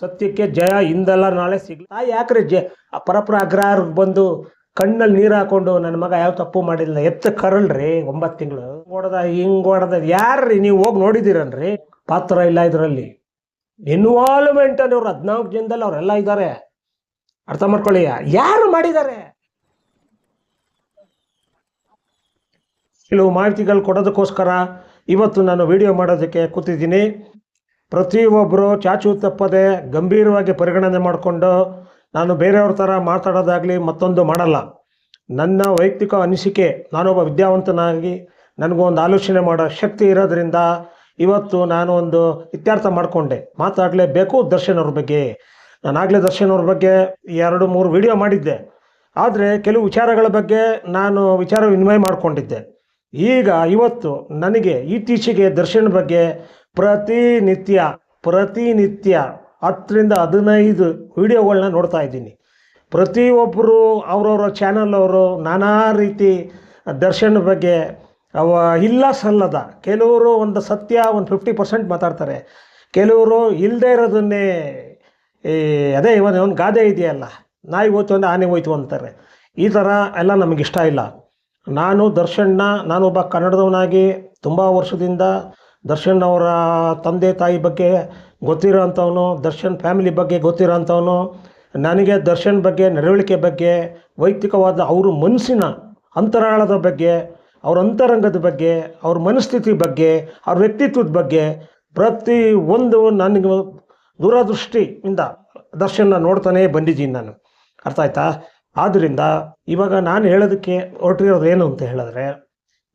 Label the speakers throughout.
Speaker 1: ಸತ್ಯಕ್ಕೆ ಜಯ ಇಂದಲ್ಲ ನಾಳೆ ಸಿಗ್ಲಿ. ಯಾಕ್ರೆ ಪರಪರ ಅಗ್ರಹಾರಕ್ಕೆ ಬಂದು ಕಣ್ಣಲ್ಲಿ ನೀರು ಹಾಕೊಂಡು ನನ್ನ ಮಗ ಯಾವ ತಪ್ಪು ಮಾಡಿಲ್ಲ ಎತ್ತ ಕರಳ್ರಿ 9 ತಿಂಗಳು ಹೊಡೆದ ಹಿಂಗೆ ಹೊಡೆದ ಯಾರ್ರಿ ನೀವು ಹೋಗಿ ನೋಡಿದ್ದೀರನ್ರಿ? ಪಾತ್ರ ಇಲ್ಲ ಇದರಲ್ಲಿ. ಇನ್ವಾಲ್ವ್ಮೆಂಟ್ ಅನ್ನೋರು 14 ಜನದಲ್ಲಿ ಅವರೆಲ್ಲ ಇದ್ದಾರೆ. ಅರ್ಥ ಮಾಡ್ಕೊಳ್ಳಿ, ಯಾರು ಮಾಡಿದ್ದಾರೆ? ಕೆಲವು ಮಾಹಿತಿಗಳು ಕೊಡೋದಕ್ಕೋಸ್ಕರ ಇವತ್ತು ನಾನು ವಿಡಿಯೋ ಮಾಡೋದಕ್ಕೆ ಕೂತಿದ್ದೀನಿ. ಪ್ರತಿಯೊಬ್ಬರು ಚಾಚು ತಪ್ಪದೆ ಗಂಭೀರವಾಗಿ ಪರಿಗಣನೆ ಮಾಡಿಕೊಂಡು, ನಾನು ಬೇರೆಯವ್ರ ಥರ ಮಾತಾಡೋದಾಗಲಿ ಮತ್ತೊಂದು ಮಾಡಲ್ಲ. ನನ್ನ ವೈಯಕ್ತಿಕ ಅನಿಸಿಕೆ, ನಾನೊಬ್ಬ ವಿದ್ಯಾವಂತನಾಗಿ ನನಗೂ ಒಂದು ಆಲೋಚನೆ ಮಾಡೋ ಶಕ್ತಿ ಇರೋದ್ರಿಂದ ಇವತ್ತು ನಾನು ಒಂದು ಇತ್ಯರ್ಥ ಮಾಡಿಕೊಂಡೆ, ಮಾತಾಡಲೇಬೇಕು ದರ್ಶನ್ ಅವ್ರ ಬಗ್ಗೆ. ನಾನಾಗಲೇ ದರ್ಶನ್ ಅವ್ರ ಬಗ್ಗೆ 2-3 ವಿಡಿಯೋ ಮಾಡಿದ್ದೆ. ಆದರೆ ಕೆಲವು ವಿಚಾರಗಳ ಬಗ್ಗೆ ನಾನು ವಿಚಾರ ವಿನಿಮಯ ಮಾಡಿಕೊಂಡಿದ್ದೆ. ಈಗ ಇವತ್ತು ನನಗೆ ಇತ್ತೀಚೆಗೆ ದರ್ಶನ್ ಬಗ್ಗೆ ಪ್ರತಿನಿತ್ಯ 10ರಿಂದ 15 ವಿಡಿಯೋಗಳನ್ನ ನೋಡ್ತಾ ಇದ್ದೀನಿ. ಪ್ರತಿಯೊಬ್ಬರು ಅವರವರ ಚಾನಲ್ ಅವರು ನಾನಾ ರೀತಿ ದರ್ಶನ್ ಬಗ್ಗೆ ಇಲ್ಲ ಸಲ್ಲದ, ಕೆಲವರು ಒಂದು ಸತ್ಯ ಒಂದು 50% ಮಾತಾಡ್ತಾರೆ, ಕೆಲವರು ಇಲ್ಲದೇ ಇರೋದನ್ನೇ ಅದೇ ಒಂದು ಗಾದೆ ಇದೆಯಲ್ಲ, ನಾಯಿ ಹೋಯ್ತು ಅಂದರೆ ಆನೆ ಹೋಯ್ತು ಅಂತಾರೆ. ಈ ಥರ ಎಲ್ಲ ನಮಗಿಷ್ಟ ಇಲ್ಲ. ನಾನೊಬ್ಬ ಕನ್ನಡದವನಾಗಿ ತುಂಬ ವರ್ಷದಿಂದ ದರ್ಶನ್ ಅವರ ತಂದೆ ತಾಯಿ ಬಗ್ಗೆ ಗೊತ್ತಿರೋ ಅಂಥವನು, ದರ್ಶನ್ ಫ್ಯಾಮಿಲಿ ಬಗ್ಗೆ ಗೊತ್ತಿರೋ ಅಂಥವನು. ನನಗೆ ದರ್ಶನ್ ಬಗ್ಗೆ, ನಡವಳಿಕೆ ಬಗ್ಗೆ, ವೈಯಕ್ತಿಕವಾದ ಅವ್ರ ಮನಸ್ಸಿನ ಅಂತರಾಳದ ಬಗ್ಗೆ, ಅವ್ರ ಅಂತರಂಗದ ಬಗ್ಗೆ, ಅವ್ರ ಮನಸ್ಥಿತಿ ಬಗ್ಗೆ, ಅವ್ರ ವ್ಯಕ್ತಿತ್ವದ ಬಗ್ಗೆ ಪ್ರತಿ ಒಂದು ನನಗೆ ದೂರದೃಷ್ಟಿಯಿಂದ ದರ್ಶನ ನೋಡ್ತಾನೇ ಬಂದಿದ್ದೀನಿ ನಾನು. ಅರ್ಥ ಆಯ್ತಾ? ಆದ್ದರಿಂದ ಇವಾಗ ನಾನು ಹೇಳೋದಕ್ಕೆ ಹೊರಟಿರೋದು ಏನು ಅಂತ ಹೇಳಿದ್ರೆ,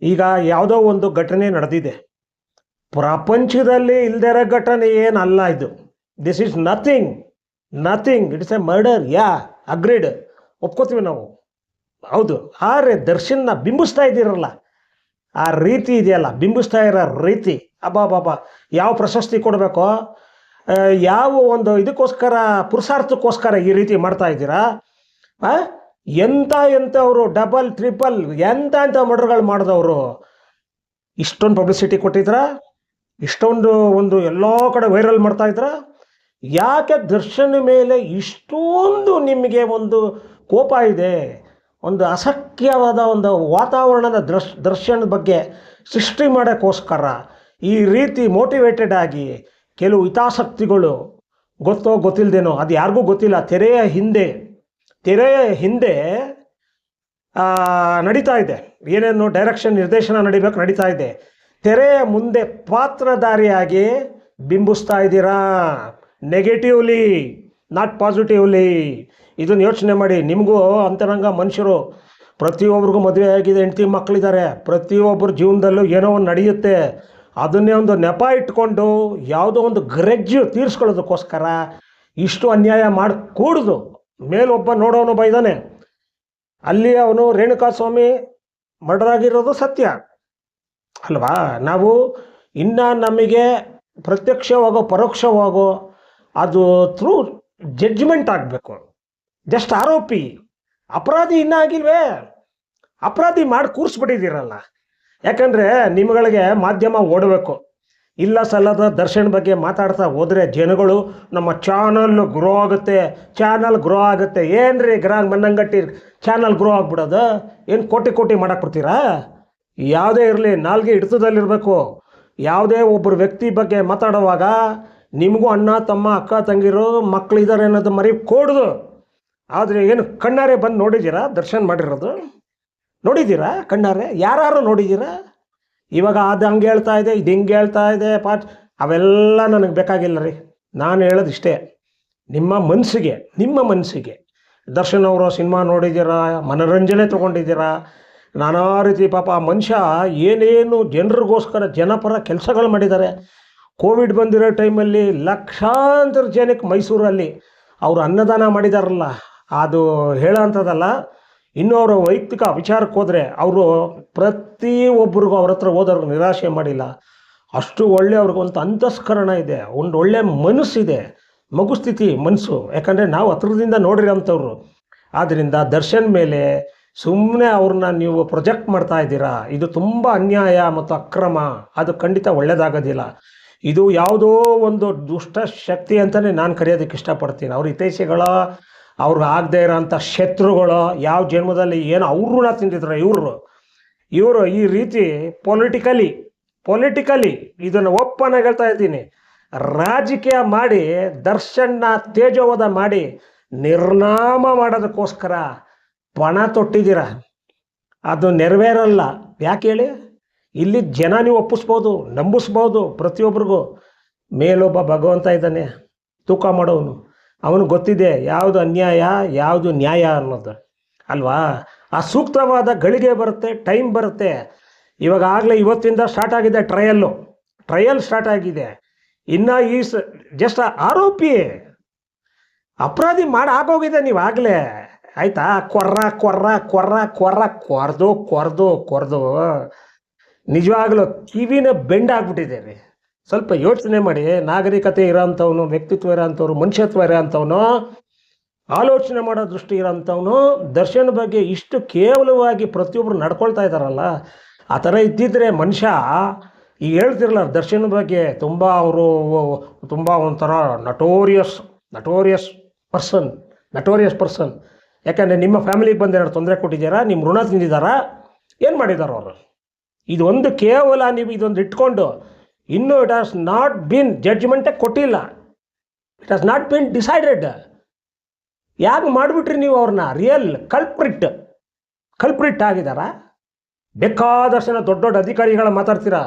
Speaker 1: ಈಗ ಯಾವುದೋ ಒಂದು ಘಟನೆ ನಡೆದಿದೆ, ಪ್ರಪಂಚದಲ್ಲಿ ಇಲ್ಲದೇ ಇರೋ ಘಟನೆ ಏನಲ್ಲ ಇದು. This is nothing, it's a murder. Agreed, ಒಪ್ಕೋತೀವಿ ನಾವು, ಹೌದು. ಆದರೆ ದರ್ಶನ್ನ ಬಿಂಬಿಸ್ತಾ ಇದ್ದೀರಲ್ಲ, ಆ ರೀತಿ ಇದೆಯಲ್ಲ, ಬಿಂಬಿಸ್ತಾ ಇರೋ ರೀತಿ, ಅಬ್ಬಾ ಯಾವ ಪ್ರಶಸ್ತಿ ಕೊಡಬೇಕೋ, ಯಾವ ಒಂದು ಇದಕ್ಕೋಸ್ಕರ ಪುರುಷಾರ್ಥಕ್ಕೋಸ್ಕರ ಈ ರೀತಿ ಮಾಡ್ತಾ ಇದ್ದೀರಾ? ಎಂಥವರು ಡಬಲ್ ಟ್ರಿಪಲ್ ಎಂಥ ಮರ್ಡರ್ಗಳು ಮಾಡಿದವರು ಇಷ್ಟೊಂದು ಪಬ್ಲಿಸಿಟಿ ಕೊಟ್ಟಿದ್ರ, ಇಷ್ಟೊಂದು ಒಂದು ಎಲ್ಲ ಕಡೆ ವೈರಲ್ ಮಾಡ್ತಾ ಇದ್ರ? ಯಾಕೆ ದರ್ಶನ ಮೇಲೆ ಇಷ್ಟೊಂದು ನಿಮಗೆ ಒಂದು ಕೋಪ ಇದೆ? ಒಂದು ಅಸಖ್ಯವಾದ ಒಂದು ವಾತಾವರಣದ ದರ್ಶನದ ಬಗ್ಗೆ ಸೃಷ್ಟಿ ಮಾಡೋಕ್ಕೋಸ್ಕರ ಈ ರೀತಿ ಮೋಟಿವೇಟೆಡ್ ಆಗಿ ಕೆಲವು ಹಿತಾಸಕ್ತಿಗಳು, ಗೊತ್ತೋ ಗೊತ್ತಿಲ್ಲದೇನೋ, ಅದು ಯಾರಿಗೂ ಗೊತ್ತಿಲ್ಲ, ತೆರೆಯ ಹಿಂದೆ ನಡೀತಾ ಇದೆ, ಏನೇನು ಡೈರೆಕ್ಷನ್ ನಿರ್ದೇಶನ ನಡೀತಾ ಇದೆ. ತೆರೆಯ ಮುಂದೆ ಪಾತ್ರಧಾರಿಯಾಗಿ ಬಿಂಬಿಸ್ತಾ ಇದ್ದೀರಾ, ನೆಗೆಟಿವ್ಲಿ, ನಾಟ್ ಪಾಸಿಟಿವ್ಲಿ. ಇದನ್ನು ಯೋಚನೆ ಮಾಡಿ. ನಿಮಗೂ ಅಂತರಂಗ ಮನುಷ್ಯರು, ಪ್ರತಿಯೊಬ್ಬರಿಗೂ ಮದುವೆ ಆಗಿದೆ, ಹೆಂಡತಿ ಮಕ್ಕಳಿದ್ದಾರೆ, ಪ್ರತಿಯೊಬ್ಬರ ಜೀವನದಲ್ಲೂ ಏನೋ ಒಂದು ನಡೆಯುತ್ತೆ. ಅದನ್ನೇ ಒಂದು ನೆಪ ಇಟ್ಕೊಂಡು ಯಾವುದೋ ಒಂದು ಗ್ರಜ್ಜು ತೀರಿಸ್ಕೊಳ್ಳೋದಕ್ಕೋಸ್ಕರ ಇಷ್ಟು ಅನ್ಯಾಯ ಮಾಡಿ ಕೂಡ್ದು. ಮೇಲೊಬ್ಬ ನೋಡೋನೊಬ್ಬ ಇದ್ದಾನೆ, ಅಲ್ಲಿ ಅವನು ರೇಣುಕಾಸ್ವಾಮಿ ಮರ್ಡರ್ ಆಗಿರೋದು ಸತ್ಯ ಅಲ್ವಾ? ನಾವು ಇನ್ನು ನಮಗೆ ಪ್ರತ್ಯಕ್ಷವಾಗೋ ಪರೋಕ್ಷವಾಗೋ ಅದು ಥ್ರೂ ಜಡ್ಜ್ಮೆಂಟ್ ಆಗಬೇಕು. ಜಸ್ಟ್ ಆರೋಪಿ, ಅಪರಾಧಿ ಇನ್ನೂ ಆಗಿಲ್ವೇ? ಅಪರಾಧಿ ಮಾಡಿ ಕೂರಿಸ್ಬಿಟ್ಟಿದ್ದೀರಲ್ಲ. ಯಾಕಂದರೆ ನಿಮ್ಗಳಿಗೆ ಮಾಧ್ಯಮ ಓಡಬೇಕು. ಇಲ್ಲ ಸಲ್ಲದ ದರ್ಶನ್ ಬಗ್ಗೆ ಮಾತಾಡ್ತಾ ಹೋದರೆ ಜನಗಳು, ನಮ್ಮ ಚಾನಲ್ ಗ್ರೋ ಆಗುತ್ತೆ. ಏನ್ರಿ ಮನ್ನಂಗಟ್ಟಿ ಚಾನಲ್ ಗ್ರೋ ಆಗ್ಬಿಡೋದು? ಏನು ಕೋಟಿ ಮಾಡಕ್ಕೆ ಬಿಡ್ತೀರಾ? ಯಾವುದೇ ಇರಲಿ, ನಾಲ್ಗೆ ಹಿಡಿತದಲ್ಲಿರಬೇಕು. ಯಾವುದೇ ಒಬ್ಬರು ವ್ಯಕ್ತಿ ಬಗ್ಗೆ ಮಾತಾಡುವಾಗ ನಿಮಗೂ ಅಣ್ಣ ತಮ್ಮ ಅಕ್ಕ ತಂಗಿರು ಮಕ್ಕಳಿದ್ದಾರೆ ಅನ್ನೋದು ಮರಿ ಕೂಡ್ದು. ಆದರೆ ಏನು ಕಣ್ಣಾರೆ ಬಂದು ನೋಡಿದ್ದೀರಾ ದರ್ಶನ್ ಮಾಡಿರೋದು? ನೋಡಿದ್ದೀರಾ ಕಣ್ಣಾರೆ? ಯಾರು ನೋಡಿದ್ದೀರಾ? ಇವಾಗ ಅದು ಹಂಗೆ ಹೇಳ್ತಾ ಇದೆ, ಇದು ಹಿಂಗೆ ಹೇಳ್ತಾ ಇದೆ, ಅವೆಲ್ಲ ನನಗೆ ಬೇಕಾಗಿಲ್ಲ ರೀ. ನಾನು ಹೇಳೋದು ಇಷ್ಟೇ, ನಿಮ್ಮ ಮನಸ್ಸಿಗೆ ದರ್ಶನ್ ಅವರ ಸಿನಿಮಾ ನೋಡಿದ್ದೀರಾ, ಮನೋರಂಜನೆ ತೊಗೊಂಡಿದ್ದೀರಾ, ನಾನಾ ರೀತಿ. ಪಾಪ ಆ ಮನುಷ್ಯ ಏನೇನು ಜನರಿಗೋಸ್ಕರ ಜನಪರ ಕೆಲಸಗಳು ಮಾಡಿದ್ದಾರೆ. ಕೋವಿಡ್ ಬಂದಿರೋ ಟೈಮಲ್ಲಿ ಲಕ್ಷಾಂತರ ಜನಕ್ಕೆ ಮೈಸೂರಲ್ಲಿ ಅವರು ಅನ್ನದಾನ ಮಾಡಿದಾರಲ್ಲ, ಅದು ಹೇಳೋ ಅಂಥದ್ದಲ್ಲ. ಇನ್ನೂ ಅವರ ವೈಯಕ್ತಿಕ ವಿಚಾರಕ್ಕೆ ಹೋದರೆ ಅವರು ಪ್ರತಿಯೊಬ್ಬರಿಗೂ ಅವ್ರ ಹತ್ರ ಹೋದವ್ರಿಗೆ ನಿರಾಶೆ ಮಾಡಿಲ್ಲ. ಅಷ್ಟು ಒಳ್ಳೆ ಅವ್ರಿಗೊಂದು ಅಂತಸ್ಕರಣ ಇದೆ, ಒಂದು ಒಳ್ಳೆ ಮನಸ್ಸಿದೆ, ಮಗುಸ್ಥಿತಿ ಮನಸ್ಸು. ಯಾಕಂದರೆ ನಾವು ಹತ್ರದಿಂದ ನೋಡಿರೋಂಥವ್ರು. ಆದ್ದರಿಂದ ದರ್ಶನ್ ಮೇಲೆ ಸುಮ್ಮನೆ ಅವ್ರನ್ನ ನೀವು ಪ್ರೊಜೆಕ್ಟ್ ಮಾಡ್ತಾ ಇದ್ದೀರಾ, ಇದು ತುಂಬ ಅನ್ಯಾಯ ಮತ್ತು ಅಕ್ರಮ. ಅದು ಖಂಡಿತ ಒಳ್ಳೆಯದಾಗೋದಿಲ್ಲ. ಇದು ಯಾವುದೋ ಒಂದು ದುಷ್ಟ ಶಕ್ತಿ ಅಂತಲೇ ನಾನು ಕರೆಯೋದಕ್ಕೆ ಇಷ್ಟಪಡ್ತೀನಿ. ಅವ್ರ ಹಿತೈಷಿಗಳ, ಅವ್ರಿಗೆ ಆಗದೆ ಇರೋಂಥ ಶತ್ರುಗಳು, ಯಾವ ಜನ್ಮದಲ್ಲಿ ಏನು ಅವ್ರನ್ನ ತಿಂದಿದ್ರು ಇವರು ಈ ರೀತಿ ಪೊಲಿಟಿಕಲಿ ಇದನ್ನು ಒಪ್ಪನ ಹೇಳ್ತಾ ಇದ್ದೀನಿ, ರಾಜಕೀಯ ಮಾಡಿ ದರ್ಶನ್ನ ತೇಜೋವಧ ಮಾಡಿ ನಿರ್ನಾಮ ಮಾಡೋದಕ್ಕೋಸ್ಕರ ಪಣ ತೊಟ್ಟಿದ್ದೀರ. ಅದು ನೆರವೇರಲ್ಲ. ಯಾಕೆ ಹೇಳಿ? ಇಲ್ಲಿ ಜನ ನೀವು ಒಪ್ಪಿಸ್ಬೋದು, ನಂಬಿಸ್ಬೋದು. ಪ್ರತಿಯೊಬ್ಬರಿಗೂ ಮೇಲೊಬ್ಬ ಭಗವಂತ ಇದ್ದಾನೆ, ತೂಕ ಮಾಡೋನು. ಅವನು ಗೊತ್ತಿದೆ ಯಾವುದು ಅನ್ಯಾಯ ಯಾವುದು ನ್ಯಾಯ ಅನ್ನೋದು ಅಲ್ವಾ. ಆ ಸೂಕ್ತವಾದ ಗಳಿಗೆ ಬರುತ್ತೆ, ಟೈಮ್ ಬರುತ್ತೆ. ಇವಾಗಲೇ ಇವತ್ತಿಂದ ಸ್ಟಾರ್ಟ್ ಆಗಿದೆ ಟ್ರಯಲ್ ಸ್ಟಾರ್ಟ್ ಆಗಿದೆ. ಇನ್ನು ಜಸ್ಟ್ ಆರೋಪಿ ಅಪರಾಧಿ ಆಗೋಗಿದೆ ನೀವಾಗಲೇ, ಆಯಿತಾ. ಕೊರ್ದು ನಿಜವಾಗ್ಲೂ ಕಿವಿನ ಬೆಂಡಾಗ್ಬಿಟ್ಟಿದ್ದೇವೆ. ಸ್ವಲ್ಪ ಯೋಚನೆ ಮಾಡಿ. ನಾಗರಿಕತೆ ಇರೋಂಥವ್ನು, ವ್ಯಕ್ತಿತ್ವ ಇರೋಂಥವ್ರು, ಮನುಷ್ಯತ್ವ ಇರೋಂಥವ್ನು, ಆಲೋಚನೆ ಮಾಡೋ ದೃಷ್ಟಿ ಇರೋಂಥವ್ನು ದರ್ಶನ್ ಬಗ್ಗೆ ಇಷ್ಟು ಕೇವಲವಾಗಿ ಪ್ರತಿಯೊಬ್ಬರು ನಡ್ಕೊಳ್ತಾ ಇದ್ದಾರಲ್ಲ, ಆ ಥರ ಇದ್ದಿದ್ರೆ ಮನುಷ್ಯ ಈಗ ಹೇಳ್ತಿರಲ್ಲ ದರ್ಶನ್ ಬಗ್ಗೆ ಅವರು ತುಂಬ ಒಂಥರ ನಟೋರಿಯಸ್ ಪರ್ಸನ್. ಯಾಕಂದರೆ ನಿಮ್ಮ ಫ್ಯಾಮಿಲಿಗೆ ಬಂದೇನಾದ್ರು ತೊಂದರೆ ಕೊಟ್ಟಿದ್ದೀರಾ, ನಿಮ್ಮ ಋಣ ತಿಂದಿದ್ದಾರಾ, ಏನು ಮಾಡಿದ್ದಾರೆ ಅವರು? ಇದೊಂದು ಕೇವಲ ನೀವು ಇದೊಂದು ಇಟ್ಕೊಂಡು ಇನ್ನೂ ಇಟ್ ಹ್ಯಾಸ್ ನಾಟ್ ಬೀನ್ ಜಡ್ಜ್ಮೆಂಟೇ ಕೊಟ್ಟಿಲ್ಲ, it has not been decided. ಯಾಕೆ ಮಾಡಿಬಿಟ್ರಿ ನೀವು ಅವ್ರನ್ನ? ರಿಯಲ್ ಕಲ್ಪ್ರಿಟ್ ಆಗಿದ್ದಾರಾ? ಬೇಕಾದಷ್ಟು ಜನ ದೊಡ್ಡ ಅಧಿಕಾರಿಗಳ ಮಾತಾಡ್ತೀರಾ,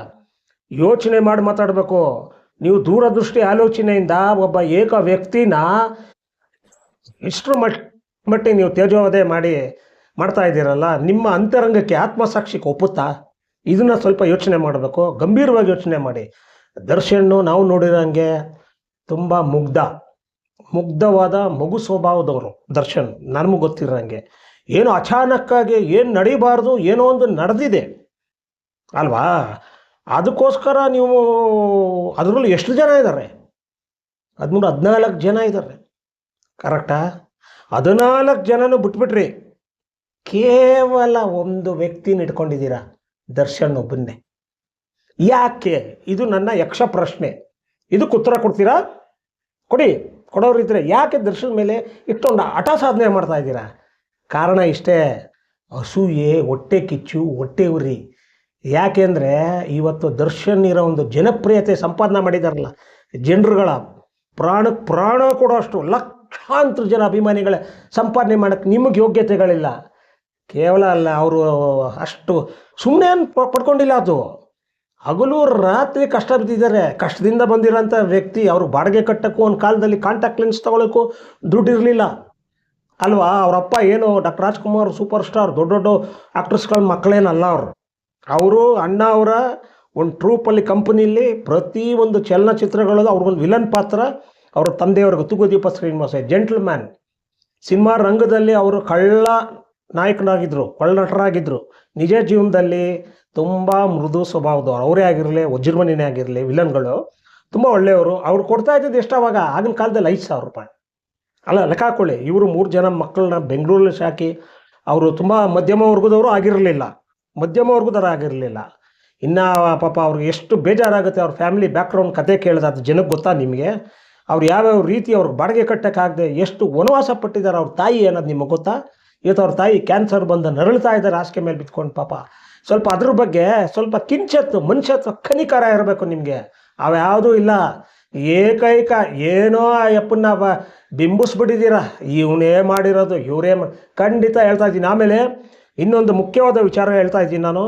Speaker 1: ಯೋಚನೆ ಮಾಡಿ ಮಾತಾಡಬೇಕು. ನೀವು ದೂರದೃಷ್ಟಿ ಆಲೋಚನೆಯಿಂದ ಒಬ್ಬ ಏಕ ವ್ಯಕ್ತಿನ ಇಷ್ಟರ ಮಟ್ಟಿಗೆ ನೀವು ತೇಜೋವಧೆ ಮಾಡ್ತಾ ಇದ್ದೀರಲ್ಲ, ನಿಮ್ಮ ಅಂತರಂಗಕ್ಕೆ ಆತ್ಮಸಾಕ್ಷಿಗೆ ಒಪ್ಪುತ್ತಾ? ಇದನ್ನು ಸ್ವಲ್ಪ ಯೋಚನೆ ಮಾಡಬೇಕು, ಗಂಭೀರವಾಗಿ ಯೋಚನೆ ಮಾಡಿ. ದರ್ಶನ್ನು ನಾವು ನೋಡಿರೋಂಗೆ ತುಂಬ ಮುಗ್ಧವಾದ ಮಗು ಸ್ವಭಾವದವರು ದರ್ಶನ್. ನನಗೆ ಗೊತ್ತಿರೋಂಗೆ ಏನು ಅಚಾನಕ್ಕಾಗಿ ಏನು ನಡೀಬಾರ್ದು ಏನೋ ಒಂದು ನಡೆದಿದೆ ಅಲ್ವಾ. ಅದಕ್ಕೋಸ್ಕರ ನೀವು ಅದರಲ್ಲಿ ಎಷ್ಟು ಜನ ಇದ್ದಾರೆ? 14 ಜನ ಇದ್ದಾರೆ, ಕರೆಕ್ಟಾ? 14 ಜನನೂ ಬಿಟ್ಬಿಟ್ರಿ, ಕೇವಲ ಒಂದು ವ್ಯಕ್ತಿನ ಇಟ್ಕೊಂಡಿದ್ದೀರಾ, ದರ್ಶನ್ ಒಬ್ಬನ್ನೇ. ಯಾಕೆ? ಇದು ನನ್ನ ಯಕ್ಷ ಪ್ರಶ್ನೆ. ಇದಕ್ಕೆ ಉತ್ತರ ಕೊಡ್ತೀರಾ? ಕೊಡೋರಿದ್ರೆ ಯಾಕೆ ದರ್ಶನ್ ಮೇಲೆ ಇಷ್ಟೊಂದು ಹಠ ಸಾಧನೆ ಮಾಡ್ತಾ ಇದ್ದೀರಾ? ಕಾರಣ ಇಷ್ಟೇ, ಅಸೂಯೆ, ಹೊಟ್ಟೆ ಕಿಚ್ಚು, ಹೊಟ್ಟೆ ಉರಿ. ಯಾಕೆಂದರೆ ಇವತ್ತು ದರ್ಶನ್ ಇರೋ ಒಂದು ಜನಪ್ರಿಯತೆ ಸಂಪಾದನೆ ಮಾಡಿದಾರಲ್ಲ, ಜನರುಗಳ ಪ್ರಾಣ ಕೊಡೋ ಅಷ್ಟು ಲಕ್ಷಾಂತರ ಜನ ಅಭಿಮಾನಿಗಳ ಸಂಪಾದನೆ ಮಾಡೋಕ್ಕೆ ನಿಮಗೆ ಯೋಗ್ಯತೆಗಳಿಲ್ಲ. ಕೇವಲ ಅಲ್ಲ, ಅವರು ಅಷ್ಟು ಸುಮ್ಮನೆ ಪಡ್ಕೊಂಡಿಲ್ಲ. ಅದು ಹಗಲು ರಾತ್ರಿ ಕಷ್ಟ ಬಿದ್ದಿದ್ದಾರೆ. ಕಷ್ಟದಿಂದ ಬಂದಿರೋಂಥ ವ್ಯಕ್ತಿ, ಅವರು ಬಾಡಿಗೆ ಕಟ್ಟೋಕ್ಕೂ ಒಂದು ಕಾಲದಲ್ಲಿ ಕಾಂಟ್ಯಾಕ್ಟ್ ಲೆನ್ಸ್ ತೊಗೊಳಕ್ಕೂ ದುಡ್ಡಿರಲಿಲ್ಲ ಅಲ್ವಾ. ಅವರಪ್ಪ ಏನು ಡಾಕ್ಟರ್ ರಾಜ್ಕುಮಾರ್ ಸೂಪರ್ ಸ್ಟಾರ್, ದೊಡ್ಡ ಆಕ್ಟ್ರೆಸ್ಗಳ ಮಕ್ಕಳೇನಲ್ಲ ಅವರು ಅಣ್ಣ ಅವರ ಒಂದು ಟ್ರೂಪಲ್ಲಿ ಕಂಪನಿಯಲ್ಲಿ ಪ್ರತಿಯೊಂದು ಚಲನಚಿತ್ರಗಳಲ್ಲೂ ಅವ್ರಿಗೊಂದು ವಿಲನ್ ಪಾತ್ರ. ಅವರ ತಂದೆಯವ್ರಿಗೆ ತೂಗುದೀಪ ಶ್ರೀನಿವಾಸ ಜೆಂಟಲ್ಮ್ಯಾನ್. ಸಿನಿಮಾ ರಂಗದಲ್ಲಿ ಅವರು ಕಳ್ಳ ನಟರಾಗಿದ್ದರು. ನಿಜ ಜೀವನದಲ್ಲಿ ತುಂಬ ಮೃದು ಸ್ವಭಾವದವರು. ಅವರೇ ಆಗಿರಲಿ, ವಜ್ರಮಣಿನೇ ಆಗಿರಲಿ, ವಿಲನ್ಗಳು ತುಂಬ ಒಳ್ಳೆಯವರು. ಅವ್ರು ಕೊಡ್ತಾ ಇದ್ದಿದ್ದು ಎಷ್ಟು ಅವಾಗ? ಆಗಿನ ಕಾಲದಲ್ಲಿ 5,000 ರೂಪಾಯಿ ಅಲ್ಲ, ಲೆಕ್ಕ ಹಾಕೊಳ್ಳಿ. ಇವರು 3 ಜನ ಮಕ್ಕಳನ್ನ ಬೆಂಗಳೂರಲ್ಲಿ ಸಾಕಿ ಅವರು ತುಂಬ ಮಧ್ಯಮ ವರ್ಗದವರು ಆಗಿರಲಿಲ್ಲ. ಇನ್ನು ಪಾಪ ಅವ್ರಿಗೆ ಎಷ್ಟು ಬೇಜಾರಾಗುತ್ತೆ. ಅವ್ರ ಫ್ಯಾಮಿಲಿ ಬ್ಯಾಕ್ಗ್ರೌಂಡ್ ಕತೆ ಕೇಳಿದ್ರೆ ಅದು ಜನಕ್ಕೆ ಗೊತ್ತಾ ನಿಮಗೆ? ಅವ್ರು ಯಾವ್ಯಾವ ರೀತಿ ಅವ್ರಿಗೆ ಬಾಡಿಗೆ ಕಟ್ಟೋಕ್ಕಾಗದೆ ಎಷ್ಟು ವನವಾಸ ಪಟ್ಟಿದ್ದಾರೆ ಅವ್ರ ತಾಯಿ ಅನ್ನೋದು ನಿಮಗೆ ಗೊತ್ತಾ? ಇವತ್ತು ಅವ್ರ ತಾಯಿ ಕ್ಯಾನ್ಸರ್ ಬಂದು ನರಳ್ತಾ ಇದ್ದಾರೆ ಹಾಸಿಗೆ ಮೇಲೆ ಬಿತ್ಕೊಂಡು. ಪಾಪ ಸ್ವಲ್ಪ ಅದ್ರ ಬಗ್ಗೆ ಸ್ವಲ್ಪ ಕಿಂಚತ್ತು ಮನುಷ್ಯತ್ವ ಕನಿಕರ ಇರಬೇಕು ನಿಮಗೆ. ಅವ್ಯಾವುದೂ ಇಲ್ಲ. ಏಕೈಕ ಏನೋ ಅಪ್ಪನ್ನ ಬಿಂಬಿಸ್ಬಿಟ್ಟಿದ್ದೀರಾ, ಇವನೇ ಮಾಡಿರೋದು, ಖಂಡಿತ ಹೇಳ್ತಾ ಇದ್ದೀನಿ. ಆಮೇಲೆ ಇನ್ನೊಂದು ಮುಖ್ಯವಾದ ವಿಚಾರ ಹೇಳ್ತಾ ಇದ್ದೀನಿ ನಾನು.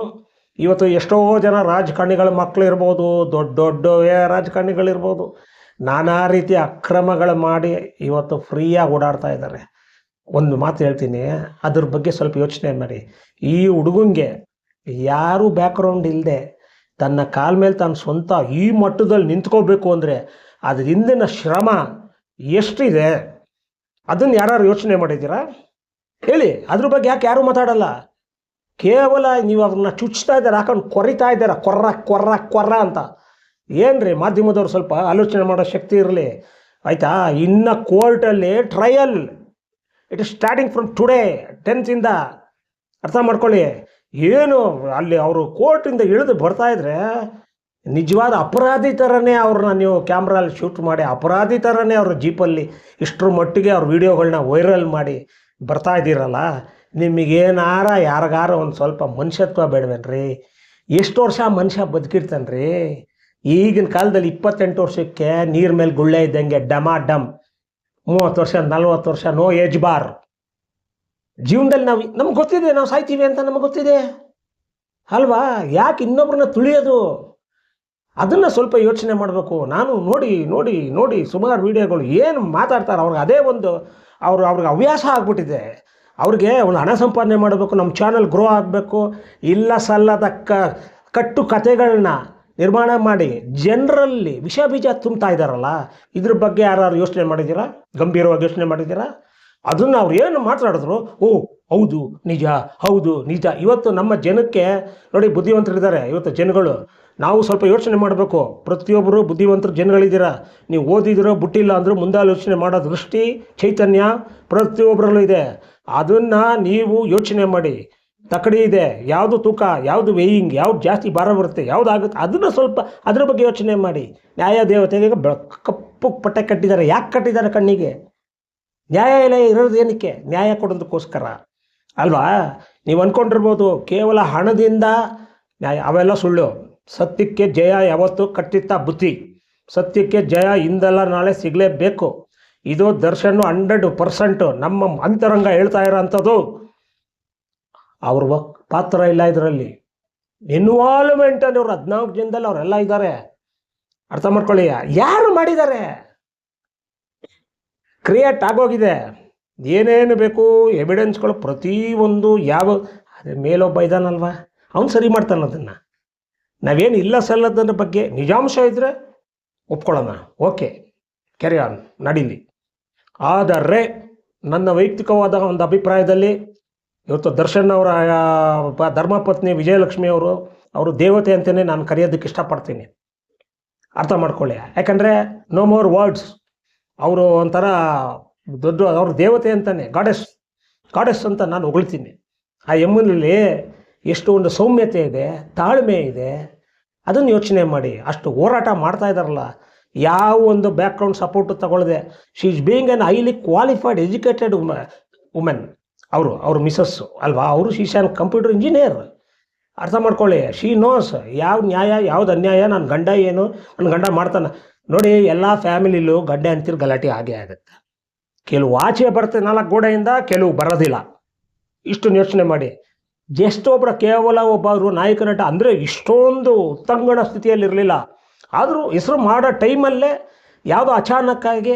Speaker 1: ಇವತ್ತು ಎಷ್ಟೋ ಜನ ರಾಜಕಾರಣಿಗಳ ಮಕ್ಕಳು ಇರ್ಬೋದು, ದೊಡ್ಡ ರಾಜಕಾರಣಿಗಳಿರ್ಬೋದು, ನಾನಾ ರೀತಿಯ ಅಕ್ರಮಗಳು ಮಾಡಿ ಇವತ್ತು ಫ್ರೀಯಾಗಿ ಓಡಾಡ್ತಾ ಇದ್ದಾರೆ. ಒಂದು ಮಾತು ಹೇಳ್ತೀನಿ, ಅದ್ರ ಬಗ್ಗೆ ಸ್ವಲ್ಪ ಯೋಚನೆ ಮಾಡಿ. ಈ ಹುಡುಗಂಗೆ ಯಾರೂ ಬ್ಯಾಕ್ಗ್ರೌಂಡ್ ಇಲ್ಲದೆ ತನ್ನ ಕಾಲ ಮೇಲೆ ತಾನು ಸ್ವಂತ ಈ ಮಟ್ಟದಲ್ಲಿ ನಿಂತ್ಕೋಬೇಕು ಅಂದರೆ ಅದ್ರ ಹಿಂದಿನ ಶ್ರಮ ಎಷ್ಟಿದೆ ಅದನ್ನು ಯಾರು ಯೋಚನೆ ಮಾಡಿದ್ದೀರಾ ಹೇಳಿ? ಅದ್ರ ಬಗ್ಗೆ ಯಾಕೆ ಯಾರೂ ಮಾತಾಡಲ್ಲ? ಕೇವಲ ನೀವು ಅವ್ರನ್ನ ಚುಚ್ತಾ ಇದ್ದಾರೆ, ಹಾಕೊಂಡು ಕೊರಿತಾ ಇದ್ದಾರೆ, ಕೊರ್ರ ಅಂತ. ಏನ್ರಿ ಮಾಧ್ಯಮದವ್ರು ಸ್ವಲ್ಪ ಆಲೋಚನೆ ಮಾಡೋ ಶಕ್ತಿ ಇರಲಿ, ಆಯಿತಾ? ಇನ್ನು ಕೋರ್ಟಲ್ಲಿ trial, it is starting from today 10th ಅರ್ಥ ಮಾಡ್ಕೊಳ್ಳಿ. ಏನು ಅಲ್ಲಿ ಅವರು ಕೋರ್ಟಿಂದ ಇಳಿದು ಬರ್ತಾಯಿದ್ರೆ ನಿಜವಾದ ಅಪರಾಧಿ ಥರನೇ ಅವ್ರನ್ನ ನೀವು ಕ್ಯಾಮ್ರಲ್ಲಿ ಶೂಟ್ ಮಾಡಿ ಅಪರಾಧಿ ಥರನೇ ಅವ್ರ ಜೀಪಲ್ಲಿ ಇಷ್ಟರ ಮಟ್ಟಿಗೆ ಅವ್ರ ವೀಡಿಯೋಗಳನ್ನ ವೈರಲ್ ಮಾಡಿ ಬರ್ತಾ ಇದ್ದೀರಲ್ಲ, ನಿಮಗೇನಾರ ಯಾರಿಗಾರ ಒಂದು ಸ್ವಲ್ಪ ಮನುಷ್ಯತ್ವ ಬೇಡವೇನ್ರಿ? ಎಷ್ಟು ವರ್ಷ ಮನುಷ್ಯ ಬದುಕಿರ್ತಾನ್ರಿ? ಈಗಿನ ಕಾಲದಲ್ಲಿ 28 ವರ್ಷಕ್ಕೆ ನೀರು ಮೇಲೆ ಗುಳ್ಳೆ ಇದ್ದಂಗೆ ಡಮ ಡಮ್, 30 ವರ್ಷ 40 ವರ್ಷ ನೋ ಏಜ್ ಬಾರ್. ಜೀವನದಲ್ಲಿ ನಮ್ಗೆ ಗೊತ್ತಿದೆ ನಾವು ಸಾಯ್ತೀವಿ ಅಂತ ನಮಗೆ ಗೊತ್ತಿದೆ ಅಲ್ವಾ? ಯಾಕೆ ಇನ್ನೊಬ್ರನ್ನ ತುಳಿಯೋದು? ಅದನ್ನು ಸ್ವಲ್ಪ ಯೋಚನೆ ಮಾಡಬೇಕು. ನಾನು ನೋಡಿ ನೋಡಿ ನೋಡಿ ಸುಮಾರು ವೀಡಿಯೋಗಳು ಏನು ಮಾತಾಡ್ತಾರೆ, ಅವ್ರಿಗೆ ಅದೇ ಒಂದು ಅವ್ರಿಗೆ ಹವ್ಯಾಸ ಆಗ್ಬಿಟ್ಟಿದೆ. ಅವ್ರಿಗೆ ಒಂದು ಹಣ ಸಂಪಾದನೆ ಮಾಡಬೇಕು, ನಮ್ಮ ಚಾನಲ್ ಗ್ರೋ ಆಗಬೇಕು, ಇಲ್ಲ ಸಲ್ಲದ ಕಟ್ಟು ಕಥೆಗಳನ್ನ ನಿರ್ಮಾಣ ಮಾಡಿ ಜನರಲ್ಲಿ ವಿಷ ಬೀಜ ತುಂಬ್ತಾ ಇದ್ದಾರಲ್ಲ, ಇದ್ರ ಬಗ್ಗೆ ಯಾರು ಯೋಚನೆ ಮಾಡಿದ್ದೀರಾ? ಗಂಭೀರವಾಗಿ ಯೋಚನೆ ಮಾಡಿದ್ದೀರಾ? ಅದನ್ನು ಅವ್ರು ಏನು ಮಾತಾಡಿದ್ರು, ಓ ಹೌದು ನಿಜ, ಹೌದು ನಿಜ. ಇವತ್ತು ನಮ್ಮ ಜನಕ್ಕೆ ನೋಡಿ ಬುದ್ಧಿವಂತರಿದ್ದಾರೆ ಇವತ್ತು ಜನಗಳು. ನಾವು ಸ್ವಲ್ಪ ಯೋಚನೆ ಮಾಡಬೇಕು. ಪ್ರತಿಯೊಬ್ಬರು ಬುದ್ಧಿವಂತರು ಜನಗಳಿದ್ದೀರಾ. ನೀವು ಓದಿದಿರೋ ಬುಟ್ಟಿಲ್ಲ ಅಂದರೂ ಮುಂದಾಲೋಚನೆ ಮಾಡೋ ದೃಷ್ಟಿ, ಚೈತನ್ಯ ಪ್ರತಿಯೊಬ್ಬರಲ್ಲೂ ಇದೆ. ಅದನ್ನು ನೀವು ಯೋಚನೆ ಮಾಡಿ. ತಕಡಿ ಇದೆ, ಯಾವುದು ತೂಕ, ಯಾವುದು ವೇಯಿಂಗ್, ಯಾವ್ದು ಜಾಸ್ತಿ ಭಾರ ಬರುತ್ತೆ, ಯಾವ್ದು ಆಗುತ್ತೆ, ಅದನ್ನು ಸ್ವಲ್ಪ ಅದರ ಬಗ್ಗೆ ಯೋಚನೆ ಮಾಡಿ. ನ್ಯಾಯ ದೇವತೆಗೆ ಕಪ್ಪು ಪಟ್ಟೆ ಕಟ್ಟಿದ್ದಾರೆ. ಯಾಕೆ ಕಟ್ಟಿದ್ದಾರೆ? ಕಣ್ಣಿಗೆ. ನ್ಯಾಯಾಲಯ ಇರೋದು ಏನಕ್ಕೆ? ನ್ಯಾಯ ಕೊಡೋದಕ್ಕೋಸ್ಕರ ಅಲ್ವಾ? ನೀವು ಅಂದ್ಕೊಂಡಿರ್ಬೋದು ಕೇವಲ ಹಣದಿಂದ ನ್ಯಾಯ, ಅವೆಲ್ಲ ಸುಳ್ಳು. ಸತ್ಯಕ್ಕೆ ಜಯ ಯಾವತ್ತು ಕಟ್ಟಿತ್ತ ಬುತ್ತಿ. ಸತ್ಯಕ್ಕೆ ಜಯ ಇಂದಲ್ಲ ನಾಳೆ ಸಿಗಲೇಬೇಕು. ಇದು ದರ್ಶನ್ 100% ನಮ್ಮ ಅಂತರಂಗ ಹೇಳ್ತಾ ಇರೋ ಅಂಥದ್ದು. ಅವ್ರ ಪಾತ್ರ ಇಲ್ಲ ಇದರಲ್ಲಿ. ಇನ್ವಾಲ್ವ್ಮೆಂಟ್ ಅಂದರೆ ಅವ್ರು 14 ಜನದಲ್ಲಿ ಅವರೆಲ್ಲ ಇದ್ದಾರೆ. ಅರ್ಥ ಮಾಡ್ಕೊಳ್ಳಿ. ಯಾರು ಮಾಡಿದ್ದಾರೆ? ಕ್ರಿಯೇಟ್ ಆಗೋಗಿದೆ. ಏನೇನು ಬೇಕು ಎವಿಡೆನ್ಸ್ಗಳು ಪ್ರತಿಯೊಂದು ಯಾವ ಅದ್ರ ಮೇಲೊಬ್ಬ ಇದ್ದಾನಲ್ವ, ಅವ್ನು ಸರಿ ಮಾಡ್ತಾನೆ ಅದನ್ನು. ನಾವೇನು ಇಲ್ಲ ಸಲ್ಲದರ ಬಗ್ಗೆ ನಿಜಾಂಶ ಇದ್ದರೆ ಒಪ್ಕೊಳ್ಳೋಣ, ಓಕೆ ಕ್ಯಾರಿ ಆನ್, ನಡೀಲಿ. ಆದರೆ ನನ್ನ ವೈಯಕ್ತಿಕವಾದ ಒಂದು ಅಭಿಪ್ರಾಯದಲ್ಲಿ ಇವತ್ತು ದರ್ಶನ್ ಅವರ ಧರ್ಮಪತ್ನಿ ವಿಜಯಲಕ್ಷ್ಮಿ ಅವರು ದೇವತೆ ಅಂತಲೇ ನಾನು ಕರೆಯೋದಕ್ಕೆ ಇಷ್ಟಪಡ್ತೀನಿ. ಅರ್ಥ ಮಾಡ್ಕೊಳ್ಳಿ. ಯಾಕಂದರೆ ನೋ ಮೋರ್ ವರ್ಡ್ಸ್. ಅವರು ಒಂಥರ ದೊಡ್ಡ ಅವ್ರ ದೇವತೆ ಅಂತಲೇ, ಗಾಡೆಸ್ ಅಂತ ನಾನು ಹೊಗಳ್ತೀನಿ. ಆ ಎಮ್ಮನಲ್ಲಿ ಎಷ್ಟು ಒಂದು ಸೌಮ್ಯತೆ ಇದೆ, ತಾಳ್ಮೆ ಇದೆ. ಅದನ್ನು ಯೋಚನೆ ಮಾಡಿ. ಅಷ್ಟು ಹೋರಾಟ ಮಾಡ್ತಾ ಇದ್ದಾರಲ್ಲ, ಯಾವ ಒಂದು ಬ್ಯಾಕ್ಗ್ರೌಂಡ್ ಸಪೋರ್ಟು ತಗೊಳ್ಳದೆ. She is being an highly qualified educated women. ಅವರು ಮಿಸಸ್ಸು ಅಲ್ವಾ? ಅವರು she is an computer engineer. ಅರ್ಥ ಮಾಡ್ಕೊಳ್ಳಿ. ಶಿ ನೋಸ್ ಯಾವ ನ್ಯಾಯ ಯಾವ್ದು ಅನ್ಯಾಯ, ನನ್ನ ಗಂಡ ಏನು, ನನ್ನ ಗಂಡ ಮಾಡ್ತಾನೆ. ನೋಡಿ, ಎಲ್ಲ ಫ್ಯಾಮಿಲಿಲೂ ಗಂಡ ಅಂತಿರು ಗಲಾಟೆ ಆಗೇ ಆಗುತ್ತೆ. ಕೆಲವು ಆಚೆ ಬರುತ್ತೆ 4 ಗೋಡೆಯಿಂದ, ಕೆಲವು ಬರೋದಿಲ್ಲ. ಇಷ್ಟು ಯೋಚನೆ ಮಾಡಿ. ಎಷ್ಟೊಬ್ಬರ ಕೇವಲ ಒಬ್ಬರು ನಾಯಕ ನಟ ಅಂದರೆ ಇಷ್ಟೊಂದು ಉತ್ತಂಗಣ ಸ್ಥಿತಿಯಲ್ಲಿರಲಿಲ್ಲ. ಆದರೂ ಹೆಸರು ಮಾಡೋ ಟೈಮಲ್ಲೇ ಯಾವುದೋ ಅಚಾನಕ್ಕಾಗಿ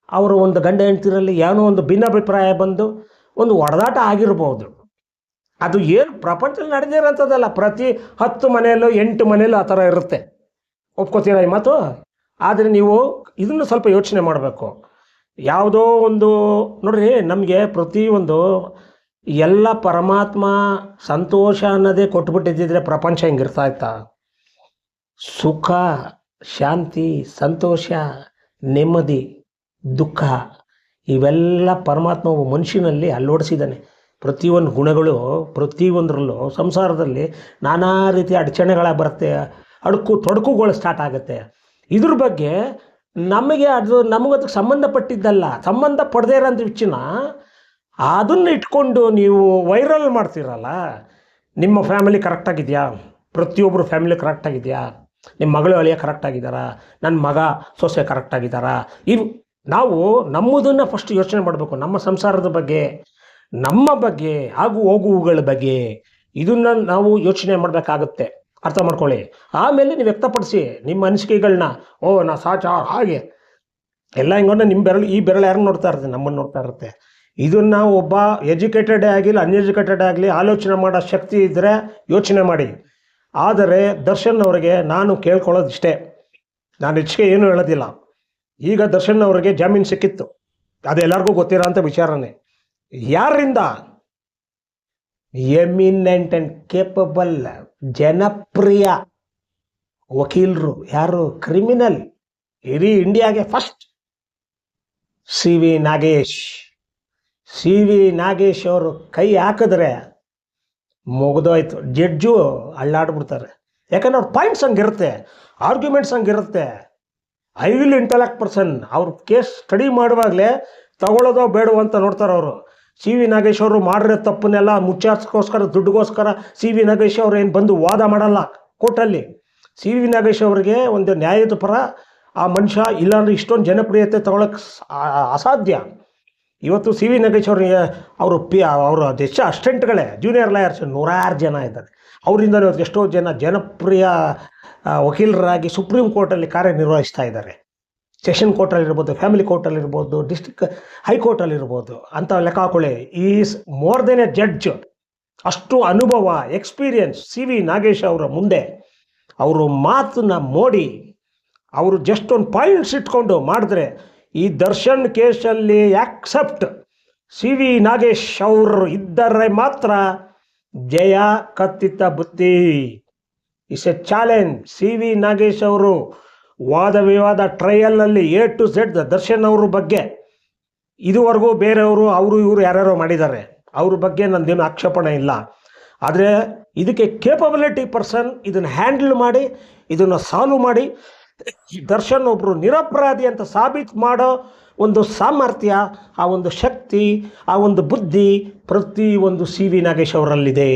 Speaker 1: ಅವರು ಒಂದು ಗಂಡ ಹೆಂಡ್ತಿರಲ್ಲಿ ಏನೋ ಒಂದು ಭಿನ್ನಾಭಿಪ್ರಾಯ ಬಂದು ಒಂದು ಹೊಡೆದಾಟ ಆಗಿರ್ಬೋದು. ಅದು ಏನು ಪ್ರಪಂಚದಲ್ಲಿ ನಡೆದಿರೋಂಥದ್ದಲ್ಲ. ಪ್ರತಿ 10 ಮನೆಯಲ್ಲೂ 8 ಮನೆಯಲ್ಲೂ ಆ ಥರ ಇರುತ್ತೆ. ಒಪ್ಕೋತೀರಾ ಈ ಮಾತು? ಆದರೆ ನೀವು ಇದನ್ನು ಸ್ವಲ್ಪ ಯೋಚನೆ ಮಾಡಬೇಕು. ಯಾವುದೋ ಒಂದು ನೋಡ್ರಿ, ನಮಗೆ ಪ್ರತಿಯೊಂದು ಎಲ್ಲ ಪರಮಾತ್ಮ ಸಂತೋಷ ಅನ್ನೋದೇ ಕೊಟ್ಬಿಟ್ಟಿದ್ದಿದ್ರೆ ಪ್ರಪಂಚ ಹಿಂಗಿರ್ತಾ ಇತ್ತಾ? ಸುಖ, ಶಾಂತಿ, ಸಂತೋಷ, ನೆಮ್ಮದಿ, ದುಃಖ ಇವೆಲ್ಲ ಪರಮಾತ್ಮ ಮನುಷ್ಯನಲ್ಲಿ ಅಳವಡಿಸಿದ್ದಾನೆ. ಪ್ರತಿಯೊಂದು ಗುಣಗಳು ಪ್ರತಿಯೊಂದರಲ್ಲೂ ಸಂಸಾರದಲ್ಲಿ ನಾನಾ ರೀತಿಯ ಅಡಚಣೆಗಳ ಬರುತ್ತೆ, ತೊಡಕುಗಳು ಸ್ಟಾರ್ಟ್ ಆಗುತ್ತೆ. ಇದ್ರ ಬಗ್ಗೆ ನಮಗದಕ್ಕೆ ಸಂಬಂಧಪಟ್ಟಿದ್ದಲ್ಲ, ಸಂಬಂಧ ಪಡೆದೇ ಇರೋಂಥ ವಿಷಯನ ಅದನ್ನು ಇಟ್ಕೊಂಡು ನೀವು ವೈರಲ್ ಮಾಡ್ತೀರಲ್ಲ. ನಿಮ್ಮ ಫ್ಯಾಮಿಲಿ ಕರೆಕ್ಟಾಗಿದೆಯಾ? ಪ್ರತಿಯೊಬ್ಬರು ಫ್ಯಾಮಿಲಿ ಕರೆಕ್ಟಾಗಿದೆಯಾ? ನಿಮ್ಮ ಮಗಳು ಅಳಿಯ ಕರೆಕ್ಟಾಗಿದ್ದಾರಾ? ನನ್ನ ಮಗ ಸೊಸೆ ಕರೆಕ್ಟಾಗಿದ್ದಾರಾ? ನಾವು ನಮ್ಮದನ್ನು ಫಸ್ಟ್ ಯೋಚನೆ ಮಾಡಬೇಕು. ನಮ್ಮ ಸಂಸಾರದ ಬಗ್ಗೆ, ನಮ್ಮ ಬಗ್ಗೆ, ಆಗು ಹೋಗುವುಗಳ ಬಗ್ಗೆ ಇದನ್ನು ನಾವು ಯೋಚನೆ ಮಾಡಬೇಕಾಗತ್ತೆ. ಅರ್ಥ ಮಾಡ್ಕೊಳ್ಳಿ. ಆಮೇಲೆ ನೀವು ವ್ಯಕ್ತಪಡಿಸಿ ನಿಮ್ಮ ಅನಿಸಿಕೆಗಳನ್ನ. ನಾ ಸಾಚ ಹಾಗೆ ಎಲ್ಲ ಹಿಂಗೊಂದು ನಿಮ್ಮ ಈ ಬೆರಳು ಯಾರು ನೋಡ್ತಾ ಇರುತ್ತೆ? ನಮ್ಮನ್ನು ನೋಡ್ತಾ ಇರುತ್ತೆ. ಇದನ್ನು ಒಬ್ಬ ಎಜುಕೇಟೆಡೇ ಆಗಿಲ್ಲ, ಅನ್ಎಜುಕೇಟೆಡ್ ಆಗಲಿ ಆಲೋಚನೆ ಮಾಡೋ ಶಕ್ತಿ ಇದ್ದರೆ ಯೋಚನೆ ಮಾಡಿ. ಆದರೆ ದರ್ಶನ್ ಅವರಿಗೆ ನಾನು ಕೇಳ್ಕೊಳ್ಳೋದಿಷ್ಟೇ, ನಾನು ಹೆಚ್ಚಿಗೆ ಏನೂ ಹೇಳೋದಿಲ್ಲ. ಈಗ ದರ್ಶನ್ ಅವರಿಗೆ ಜಾಮೀನು ಸಿಕ್ಕಿತ್ತು, ಅದು ಎಲ್ಲರಿಗೂ ಗೊತ್ತಿರೋ ಅಂಥ ವಿಚಾರನೇ. ಯಾರಿಂದ? ಎಮಿನೆಂಟ್ ಆ್ಯಂಡ್ ಕೇಪಬಲ್ ಜನಪ್ರಿಯ ವಕೀಲರು. ಯಾರು? ಕ್ರಿಮಿನಲ್. ಇಡೀ ಇಂಡಿಯಾಗೆ ಫಸ್ಟ್ ಸಿ ವಿ ನಾಗೇಶ್ ಅವರು ಕೈ ಹಾಕಿದ್ರೆ ಮುಗಿದೋಯ್ತು. ಜಡ್ಜು ಅಳ್ಳಾಡ್ಬಿಡ್ತಾರೆ. ಯಾಕಂದ್ರೆ ಅವ್ರ ಪಾಯಿಂಟ್ಸ್ ಹಂಗಿರುತ್ತೆ, ಆರ್ಗ್ಯುಮೆಂಟ್ಸ್ ಹಂಗಿರುತ್ತೆ. I will intellect person. ಅವ್ರ ಕೇಸ್ ಸ್ಟಡಿ ಮಾಡುವಾಗಲೇ ತಗೊಳ್ಳೋದೋ ಬೇಡವೋ ಅಂತ ನೋಡ್ತಾರೆ ಅವರು. ಸಿ ವಿ ನಾಗೇಶ್ ಅವರು ಮಾಡಿರೋ ತಪ್ಪನ್ನೆಲ್ಲ ಮುಚ್ಚಾರ್ಸ್ಕೋಸ್ಕರ, ದುಡ್ಡುಗೋಸ್ಕರ ಸಿ ವಿ ನಾಗೇಶ್ ಅವರು ಏನು ಬಂದು ವಾದ ಮಾಡಲ್ಲ ಕೋರ್ಟಲ್ಲಿ. ಸಿ ವಿ ನಾಗೇಶ್ ಅವರಿಗೆ ಒಂದು ನ್ಯಾಯದ ಪರ ಆ ಮನುಷ್ಯ, ಇಲ್ಲಾಂದ್ರೆ ಇಷ್ಟೊಂದು ಜನಪ್ರಿಯತೆ ತಗೊಳಕ್ಕೆ ಅಸಾಧ್ಯ. ಇವತ್ತು ಸಿ ವಿ ನಾಗೇಶ್ ಅವ್ರಿಗೆ ಅವರು ಅದೆಷ್ಟು ಅಸಿಸ್ಟೆಂಟ್ಗಳೇ, ಜೂನಿಯರ್ ಲಾಯರ್ಸ್ 100 ಜನ ಇದ್ದಾರೆ. ಅವರಿಂದ ಇವತ್ತು ಎಷ್ಟೋ ಜನ ಜನಪ್ರಿಯ ವಕೀಲರಾಗಿ ಸುಪ್ರೀಂ ಕೋರ್ಟಲ್ಲಿ ಕಾರ್ಯನಿರ್ವಹಿಸ್ತಾ ಇದ್ದಾರೆ. ಸೆಷನ್ ಕೋರ್ಟಲ್ಲಿರ್ಬೋದು, ಫ್ಯಾಮಿಲಿ ಕೋರ್ಟಲ್ಲಿರ್ಬೋದು, ಡಿಸ್ಟ್ರಿಕ್ಟ್ ಹೈಕೋರ್ಟಲ್ಲಿರ್ಬೋದು ಅಂತ ಲೆಕ್ಕ ಹಾಕೊಳ್ಳಿ. Is more than A judge. ಅಷ್ಟು ಅನುಭವ, ಎಕ್ಸ್ಪೀರಿಯನ್ಸ್ ಸಿ ವಿ ನಾಗೇಶ್ ಅವರ ಮುಂದೆ. ಅವರು ಮಾತನ್ನ ಮೋಡಿ, ಅವರು ಜಸ್ಟ್ ಒಂದು ಪಾಯಿಂಟ್ಸ್ ಇಟ್ಕೊಂಡು ಮಾಡಿದ್ರೆ, ಈ ದರ್ಶನ್ ಕೇಸಲ್ಲಿ ಆಕ್ಸೆಪ್ಟ್ ಸಿ ವಿ ನಾಗೇಶ್ ಅವರು ಇದ್ದರೆ ಮಾತ್ರ ಜಯ ಕತ್ತಿತ ಬುತ್ತಿ. It's a challenge. C V Nagesh ಅವರು ವಾದ ವಿವಾದ ಟ್ರಯಲ್ನಲ್ಲಿ A to Z ದರ್ಶನ್ ಅವ್ರ ಬಗ್ಗೆ ಇದುವರೆಗೂ ಬೇರೆಯವರು ಅವರು ಇವರು ಯಾರ್ಯಾರೋ ಮಾಡಿದ್ದಾರೆ, ಅವ್ರ ಬಗ್ಗೆ ನಂದೇನು ಆಕ್ಷೇಪಣೆ ಇಲ್ಲ. ಆದರೆ ಇದಕ್ಕೆ ಕೇಪಬಿಲಿಟಿ ಪರ್ಸನ್ ಇದನ್ನು ಹ್ಯಾಂಡಲ್ ಮಾಡಿ, ಇದನ್ನು ಸಾಲ್ವ್ ಮಾಡಿ, ದರ್ಶನ್ ಒಬ್ಬರು ನಿರಪರಾಧಿ ಅಂತ ಸಾಬೀತು ಮಾಡೋ ಒಂದು ಸಾಮರ್ಥ್ಯ, ಆ ಒಂದು ಶಕ್ತಿ, ಆ ಒಂದು ಬುದ್ಧಿ ಪ್ರತಿ ಒಂದು ಸಿ ವಿ ನಾಗೇಶ್ ಅವರಲ್ಲಿದೆ.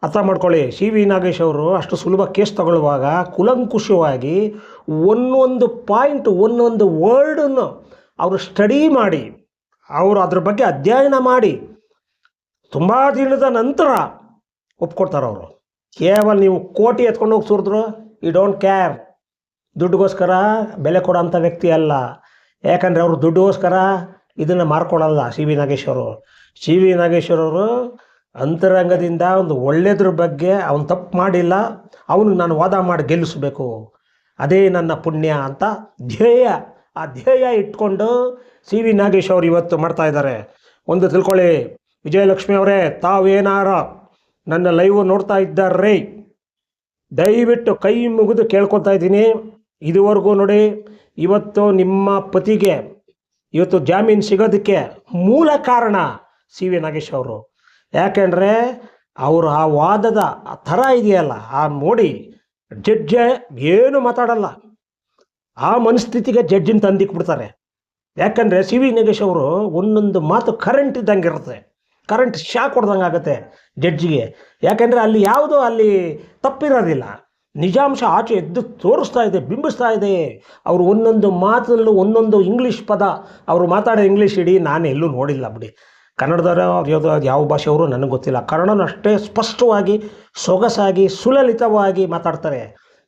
Speaker 1: ಅರ್ಥ ಮಾಡ್ಕೊಳ್ಳಿ. ಸಿ ವಿ ನಾಗೇಶ್ ಅವರು ಅಷ್ಟು ಸುಲಭ ಕೇಸ್ ತಗೊಳ್ಳುವಾಗ ಕುಲಂಕುಷವಾಗಿ ಒಂದೊಂದು ಪಾಯಿಂಟ್, ಒಂದೊಂದು ವರ್ಡನ್ನು ಅವರು ಸ್ಟಡಿ ಮಾಡಿ, ಅವರು ಅದ್ರ ಬಗ್ಗೆ ಅಧ್ಯಯನ ಮಾಡಿ ತುಂಬ ದಿನದ ನಂತರ ಒಪ್ಕೊಡ್ತಾರೆ ಅವರು. ಕೇವಲ ನೀವು ಕೋಟಿ ಎತ್ಕೊಂಡು ಹೋಗಿ ಸುರಿದ್ರು, ಯು ಡೋಂಟ್ ಕೇರ್. ದುಡ್ಡುಗೋಸ್ಕರ ಬೆಲೆ ಕೊಡೋ ಅಂಥ ವ್ಯಕ್ತಿ ಅಲ್ಲ. ಯಾಕಂದರೆ ಅವರು ದುಡ್ಡುಗೋಸ್ಕರ ಇದನ್ನು ಮಾರ್ಕೊಳ್ಳಲ್ಲ ಸಿ ವಿ ನಾಗೇಶ್ವರು. ಸಿ ವಿ ನಾಗೇಶ್ವರವರು ಅಂತರಂಗದಿಂದ ಒಂದು ಒಳ್ಳೆಯದ್ರ ಬಗ್ಗೆ ಅವನು ತಪ್ಪು ಮಾಡಿಲ್ಲ, ಅವನಿಗೆ ನಾನು ವಾದ ಮಾಡಿ ಗೆಲ್ಲಿಸಬೇಕು, ಅದೇ ನನ್ನ ಪುಣ್ಯ ಅಂತ ಧ್ಯೇಯ, ಆ ಧ್ಯೇಯ ಇಟ್ಕೊಂಡು ಸಿ ವಿ ನಾಗೇಶ್ ಅವರು ಇವತ್ತು ಮಾಡ್ತಾ ಇದ್ದಾರೆ. ಒಂದು ತಿಳ್ಕೊಳ್ಳಿ ವಿಜಯಲಕ್ಷ್ಮಿ ಅವರೇ, ತಾವೇನಾರ ನನ್ನ ಲೈವ್ ನೋಡ್ತಾ ಇದ್ದಾರ್ರಿ, ದಯವಿಟ್ಟು ಕೈ ಮುಗಿದು ಕೇಳ್ಕೊತಾ ಇದ್ದೀನಿ. ಇದುವರೆಗೂ ನೋಡಿ, ಇವತ್ತು ನಿಮ್ಮ ಪತಿಗೆ ಇವತ್ತು ಜಾಮೀನು ಸಿಗೋದಕ್ಕೆ ಮೂಲ ಕಾರಣ ಸಿ ವಿ ನಾಗೇಶ್ ಅವರು. ಯಾಕೆಂದರೆ ಅವರು ಆ ವಾದದ ಥರ ಇದೆಯಲ್ಲ, ಆ ನೋಡಿ ಜಡ್ಜೆ ಏನು ಮಾತಾಡಲ್ಲ, ಆ ಮನಸ್ಥಿತಿಗೆ ಜಡ್ಜಿನ ತಂದಿಕ್ಬಿಡ್ತಾರೆ. ಯಾಕಂದರೆ ಸಿ ವಿ ನಾಗೇಶ್ ಅವರು ಒಂದೊಂದು ಮಾತು ಕರೆಂಟ್ ಇದ್ದಂಗೆ ಇರುತ್ತೆ, ಕರೆಂಟ್ ಶಾಕ್ ಹೊಡೆದಂಗೆ ಆಗುತ್ತೆ ಜಡ್ಜಿಗೆ. ಯಾಕೆಂದರೆ ಅಲ್ಲಿ ಯಾವುದೋ ಅಲ್ಲಿ ತಪ್ಪಿರೋದಿಲ್ಲ, ನಿಜಾಂಶ ಆಚೆ ಎದ್ದು ತೋರಿಸ್ತಾ ಇದೆ, ಬಿಂಬಿಸ್ತಾ ಇದೆ. ಅವರು ಒಂದೊಂದು ಮಾತಲ್ಲೂ ಒಂದೊಂದು ಇಂಗ್ಲೀಷ್ ಪದ, ಅವರು ಮಾತಾಡೋ ಇಂಗ್ಲೀಷ್ ಇಡೀ ನಾನು ಎಲ್ಲೂ ನೋಡಿಲ್ಲ ಬಿಡಿ. ಕನ್ನಡದವರು ಯಾವ ಭಾಷೆಯವರು ನನಗೆ ಗೊತ್ತಿಲ್ಲ. ಕನ್ನಡನೂ ಅಷ್ಟೇ ಸ್ಪಷ್ಟವಾಗಿ, ಸೊಗಸಾಗಿ, ಸುಲಲಿತವಾಗಿ ಮಾತಾಡ್ತಾರೆ.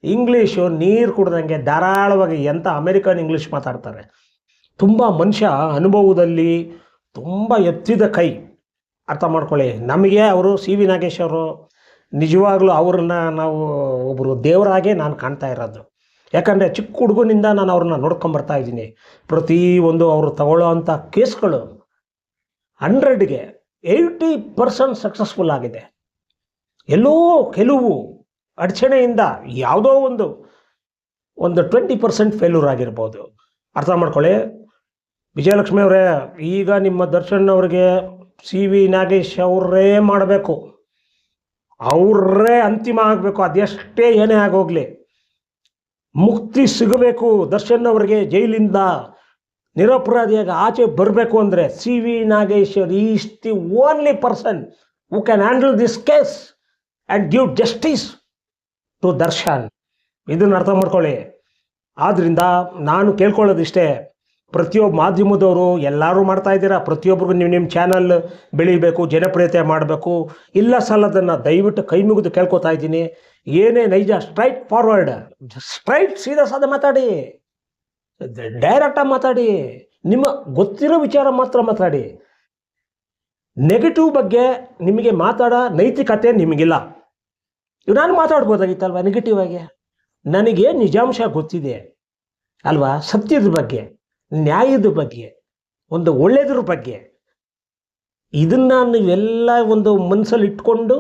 Speaker 1: ಇಂಗ್ಲೀಷು ನೀರು ಕುಡ್ದಂಗೆ ಧಾರಾಳವಾಗಿ ಎಂಥ ಅಮೆರಿಕನ್ ಇಂಗ್ಲೀಷ್ ಮಾತಾಡ್ತಾರೆ. ತುಂಬ ಮನುಷ್ಯ ಅನುಭವದಲ್ಲಿ ತುಂಬ ಎತ್ತಿದ ಕೈ. ಅರ್ಥ ಮಾಡ್ಕೊಳ್ಳಿ. ನಮಗೆ ಅವರು ಸಿ ವಿ ನಾಗೇಶ್ ಅವರು ನಿಜವಾಗ್ಲೂ ಅವ್ರನ್ನ ನಾವು ಒಬ್ಬರು ದೇವರಾಗೆ ನಾನು ಕಾಣ್ತಾ ಇರೋದು. ಯಾಕಂದರೆ ಚಿಕ್ಕ ಹುಡುಗನಿಂದ ನಾನು ಅವ್ರನ್ನ ನೋಡ್ಕೊಂಬರ್ತಾ ಇದ್ದೀನಿ. ಪ್ರತಿಯೊಂದು ಅವರು ತಗೊಳ್ಳೋ ಅಂಥ ಕೇಸ್ಗಳು 100ಗೆ 80% ಸಕ್ಸಸ್ಫುಲ್ ಆಗಿದೆ. ಎಲ್ಲೋ ಕೆಲವು ಅಡಚಣೆಯಿಂದ ಯಾವುದೋ ಒಂದು 20% ಫೇಲ್ಯೂರ್ ಆಗಿರ್ಬೋದು. ಅರ್ಥ ಮಾಡ್ಕೊಳ್ಳಿ. ವಿಜಯಲಕ್ಷ್ಮಿ ಅವರೇ, ಈಗ ನಿಮ್ಮ ದರ್ಶನ್ ಅವ್ರಿಗೆ ಸಿ ವಿ ನಾಗೇಶ್ ಅವರೇ ಮಾಡಬೇಕು, ಅವರೇ ಅಂತಿಮ ಆಗಬೇಕು. ಅದೆಷ್ಟೇ ಏನೇ ಆಗೋಗಲಿ ಮುಕ್ತಿ ಸಿಗಬೇಕು ದರ್ಶನ್ ಅವರಿಗೆ. ಜೈಲಿಂದ ನಿರಪರಾಧಿಯಾಗಿ ಆಚೆ ಬರಬೇಕು ಅಂದರೆ C V Nageshwar is the only person who can handle this case and give justice to Darshan. ಇದನ್ನು ಅರ್ಥ ಮಾಡ್ಕೊಳ್ಳಿ. ಆದ್ದರಿಂದ ನಾನು ಕೇಳ್ಕೊಳ್ಳೋದಿಷ್ಟೇ, ಪ್ರತಿಯೊಬ್ಬ ಮಾಧ್ಯಮದವರು ಎಲ್ಲರೂ ಮಾಡ್ತಾ ಇದ್ದೀರಾ, ಪ್ರತಿಯೊಬ್ಬರಿಗೂ ನಿಮ್ಮ ಚಾನಲ್ ಬೆಳೀಬೇಕು, ಜನಪ್ರಿಯತೆ ಮಾಡಬೇಕು. ಇಲ್ಲ ಸಲ್ಲದನ್ನು ದಯವಿಟ್ಟು ಕೈ ಮುಗಿದು ಕೇಳ್ಕೊತಾ ಇದ್ದೀನಿ. ಏನೇ ನೈಜ, ಸ್ಟ್ರೈಟ್ ಫಾರ್ವರ್ಡ್, ಸ್ಟ್ರೈಟ್ ಸೀದಾ ಸಾದ ಮಾತಾಡಿ, ಡೈರೆಕ್ಟಾಗಿ ಮಾತಾಡಿ, ನಿಮ್ಮ ಗೊತ್ತಿರೋ ವಿಚಾರ ಮಾತ್ರ ಮಾತಾಡಿ. ನೆಗೆಟಿವ್ ಬಗ್ಗೆ ನಿಮಗೆ ಮಾತಾಡೋ ನೈತಿಕತೆ ನಿಮಗಿಲ್ಲ. ನಾನು ಮಾತಾಡ್ಬೋದಾಗಿತ್ತಲ್ವ ನೆಗೆಟಿವ್ ಆಗಿ? ನನಗೆ ನಿಜಾಂಶ ಗೊತ್ತಿದೆ ಅಲ್ವಾ, ಸತ್ಯದ ಬಗ್ಗೆ, ನ್ಯಾಯದ ಬಗ್ಗೆ, ಒಂದು ಒಳ್ಳೆಯದ್ರ ಬಗ್ಗೆ. ಇದನ್ನು ನೀವೆಲ್ಲ ಒಂದು ಮನಸ್ಸಲ್ಲಿ ಇಟ್ಕೊಂಡು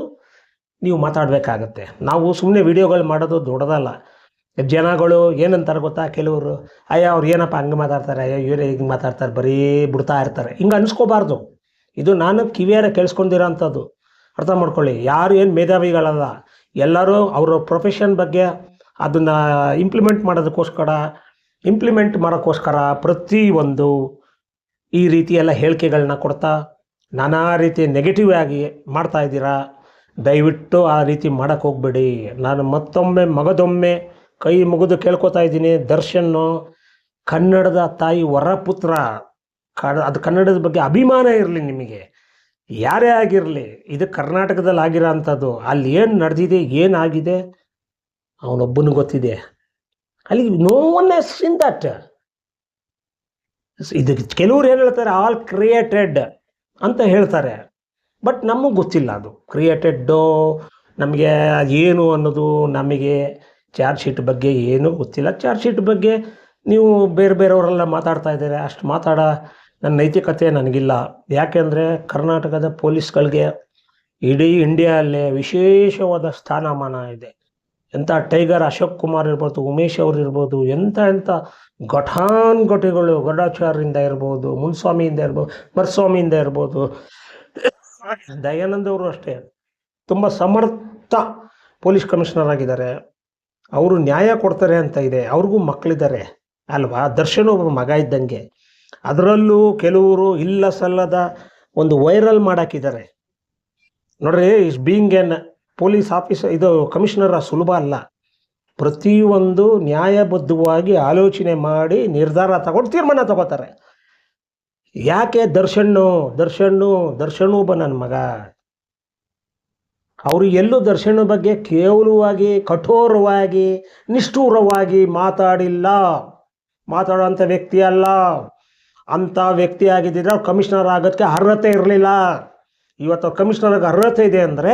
Speaker 1: ನೀವು ಮಾತಾಡಬೇಕಾಗತ್ತೆ. ನಾವು ಸುಮ್ಮನೆ ವಿಡಿಯೋಗಳು ಮಾಡೋದು ದೊಡ್ಡದಲ್ಲ. ಜನಗಳು ಏನಂತಾರೆ ಗೊತ್ತಾ, ಕೆಲವರು ಅಯ್ಯ ಅವ್ರು ಏನಪ್ಪ ಹಂಗೆ ಮಾತಾಡ್ತಾರೆ, ಅಯ್ಯೋ ಇವರೇ ಹಿಂಗೆ ಮಾತಾಡ್ತಾರೆ, ಬರೀ ಬಿಡ್ತಾ ಇರ್ತಾರೆ, ಹಿಂಗೆ ಅನಿಸ್ಕೋಬಾರ್ದು. ಇದು ನಾನು ಕಿವಿಯಾರ ಕೇಳಿಸ್ಕೊಂಡಿರೋ ಅಂಥದ್ದು. ಅರ್ಥ ಮಾಡ್ಕೊಳ್ಳಿ. ಯಾರು ಏನು ಮೇಧಾವಿಗಳಲ್ಲ, ಎಲ್ಲರೂ ಅವರ ಪ್ರೊಫೆಷನ್ ಬಗ್ಗೆ ಅದನ್ನು ಇಂಪ್ಲಿಮೆಂಟ್ ಮಾಡೋಕ್ಕೋಸ್ಕರ ಪ್ರತಿಯೊಂದು ಈ ರೀತಿ ಎಲ್ಲ ಹೇಳಿಕೆಗಳನ್ನ ಕೊಡ್ತಾ ನಾನಾ ರೀತಿ ನೆಗೆಟಿವ್ ಆಗಿ ಮಾಡ್ತಾ ಇದ್ದೀರಾ. ದಯವಿಟ್ಟು ಆ ರೀತಿ ಮಾಡೋಕ್ಕೆ ಹೋಗಬೇಡಿ. ನಾನು ಮತ್ತೊಮ್ಮೆ ಮಗದೊಮ್ಮೆ ಕೈ ಮುಗಿದು ಕೇಳ್ಕೊತಾ ಇದ್ದೀನಿ. ದರ್ಶನ್ನು ಕನ್ನಡದ ತಾಯಿ ವರಪುತ್ರ. ಅದು ಕನ್ನಡದ ಬಗ್ಗೆ ಅಭಿಮಾನ ಇರಲಿ ನಿಮಗೆ, ಯಾರೇ ಆಗಿರಲಿ. ಇದು ಕರ್ನಾಟಕದಲ್ಲಿ ಆಗಿರೋ ಅಂಥದ್ದು. ಅಲ್ಲಿ ಏನು ನಡೆದಿದೆ, ಏನಾಗಿದೆ ಅವನೊಬ್ಬನಿಗೆ ಗೊತ್ತಿದೆ. ಅಲ್ಲಿ no one has seen that. ಇದು ಕೆಲವ್ರು ಏನು ಹೇಳ್ತಾರೆ, ಆಲ್ ಕ್ರಿಯೇಟೆಡ್ ಅಂತ ಹೇಳ್ತಾರೆ. ಬಟ್ ನಮಗೆ ಗೊತ್ತಿಲ್ಲ ಅದು ಕ್ರಿಯೇಟೆಡ್ಡು. ನಮಗೆ ಏನು ಅನ್ನೋದು ನಮಗೆ ಚಾರ್ಜ್ ಶೀಟ್ ಬಗ್ಗೆ ಏನೂ ಗೊತ್ತಿಲ್ಲ. ಚಾರ್ಜ್ ಶೀಟ್ ಬಗ್ಗೆ ನೀವು ಬೇರೆಯವರೆಲ್ಲ ಮಾತಾಡ್ತಾ ಇದ್ದಾರೆ. ಅಷ್ಟು ನನ್ನ ನೈತಿಕತೆ ನನಗಿಲ್ಲ. ಯಾಕೆಂದರೆ ಕರ್ನಾಟಕದ ಪೊಲೀಸ್ಗಳಿಗೆ ಇಡೀ ಇಂಡಿಯಾದಲ್ಲೇ ವಿಶೇಷವಾದ ಸ್ಥಾನಮಾನ ಇದೆ. ಎಂಥ ಟೈಗರ್ ಅಶೋಕ್ ಕುಮಾರ್ ಇರ್ಬೋದು, ಉಮೇಶ್ ಅವರು ಇರ್ಬೋದು, ಎಂಥ ಘಟಾನುಘಟಿಗಳು, ಗರುಡಾಚಾರ್ಯರಿಂದ ಇರ್ಬೋದು, ಮುನ್ಸ್ವಾಮಿಯಿಂದ ಇರ್ಬೋದು, ಮರ್ಸ್ವಾಮಿಯಿಂದ ಇರ್ಬೋದು, ದಯಾನಂದ್ ಅವರು ಅಷ್ಟೇ ತುಂಬ ಸಮರ್ಥ ಪೊಲೀಸ್ ಕಮಿಷನರ್ ಆಗಿದ್ದಾರೆ. ಅವರು ನ್ಯಾಯ ಕೊಡ್ತಾರೆ ಅಂತ ಇದೆ. ಅವ್ರಿಗೂ ಮಕ್ಕಳಿದ್ದಾರೆ ಅಲ್ವಾ. ದರ್ಶನ್ ಒಬ್ಬ ಮಗ ಇದ್ದಂಗೆ. ಅದರಲ್ಲೂ ಕೆಲವರು ಇಲ್ಲ ಸಲ್ಲದ ಒಂದು ವೈರಲ್ ಮಾಡಾಕಿದ್ದಾರೆ ನೋಡ್ರಿ. ಬೀಯಿಂಗ್ ಎನ್ ಪೊಲೀಸ್ ಆಫೀಸರ್, ಇದು ಕಮಿಷನರ್ ಸುಲಭ ಅಲ್ಲ. ಪ್ರತಿಯೊಂದು ನ್ಯಾಯಬದ್ಧವಾಗಿ ಆಲೋಚನೆ ಮಾಡಿ ನಿರ್ಧಾರ ತಗೊಂಡು ತೀರ್ಮಾನ ತಗೋತಾರೆ. ಯಾಕೆ ದರ್ಶನ್ನು ಒಬ್ಬ ನನ್ನ ಮಗ. ಅವರು ಎಲ್ಲೂ ದರ್ಶನ ಬಗ್ಗೆ ಕೇವಲವಾಗಿ ಕಠೋರವಾಗಿ ನಿಷ್ಠೂರವಾಗಿ ಮಾತಾಡೋಂಥ ವ್ಯಕ್ತಿ ಅಲ್ಲ. ಅಂಥ ವ್ಯಕ್ತಿ ಆಗಿದ್ದರೆ ಅವ್ರು ಕಮಿಷನರ್ ಆಗೋದಕ್ಕೆ ಅರ್ಹತೆ ಇರಲಿಲ್ಲ. ಇವತ್ತು ಅವ್ರು ಕಮಿಷನರ್ಗೆ ಅರ್ಹತೆ ಇದೆ ಅಂದರೆ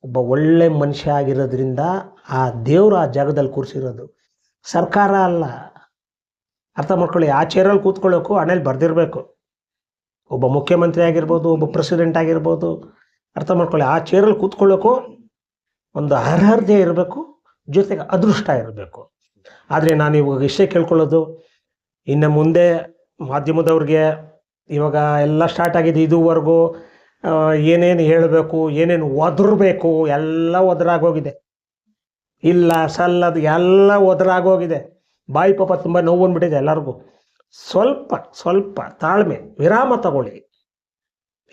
Speaker 1: ಒಬ್ಬ ಒಳ್ಳೆ ಮನುಷ್ಯ ಆಗಿರೋದ್ರಿಂದ ಆ ದೇವರು ಆ ಜಾಗದಲ್ಲಿ ಕೂರಿಸಿರೋದು, ಸರ್ಕಾರ ಅಲ್ಲ. ಅರ್ಥ ಮಾಡ್ಕೊಳ್ಳಿ. ಆ ಚೇರಲ್ಲಿ ಕೂತ್ಕೊಳ್ಳೋಕ್ಕೂ ಹಣೆಯಲ್ಲಿ ಬರೆದಿರಬೇಕು. ಒಬ್ಬ ಮುಖ್ಯಮಂತ್ರಿ ಆಗಿರ್ಬೋದು, ಒಬ್ಬ ಪ್ರೆಸಿಡೆಂಟ್ ಆಗಿರ್ಬೋದು. ಅರ್ಥ ಮಾಡ್ಕೊಳ್ಳಿ. ಆ ಚೇರಲ್ಲಿ ಕೂತ್ಕೊಳ್ಳೋಕ್ಕೂ ಒಂದು ಅರ್ಹತೆ ಇರಬೇಕು, ಜೊತೆಗೆ ಅದೃಷ್ಟ ಇರಬೇಕು. ಆದರೆ ನಾನು ಇವಾಗ ಇಷ್ಟೇ ಕೇಳ್ಕೊಳ್ಳೋದು, ಇನ್ನು ಮುಂದೆ ಮಾಧ್ಯಮದವ್ರಿಗೆ ಇವಾಗ ಎಲ್ಲ ಸ್ಟಾರ್ಟ್ ಆಗಿದೆ. ಇದುವರೆಗೂ ಏನೇನು ಹೇಳಬೇಕು, ಏನೇನು ಒದರಬೇಕು ಎಲ್ಲ ಒದರಾಗೋಗಿದೆ. ಇಲ್ಲ ಸಲ್ಲದು ಎಲ್ಲ ಒದರಾಗೋಗಿದೆ. ಬಾಯಿ ಪಾಪ ತುಂಬ ನೋವು ಬಂದ್ಬಿಟ್ಟಿದೆ ಎಲ್ಲರಿಗೂ. ಸ್ವಲ್ಪ ತಾಳ್ಮೆ, ವಿರಾಮ ತಗೊಳ್ಳಿ.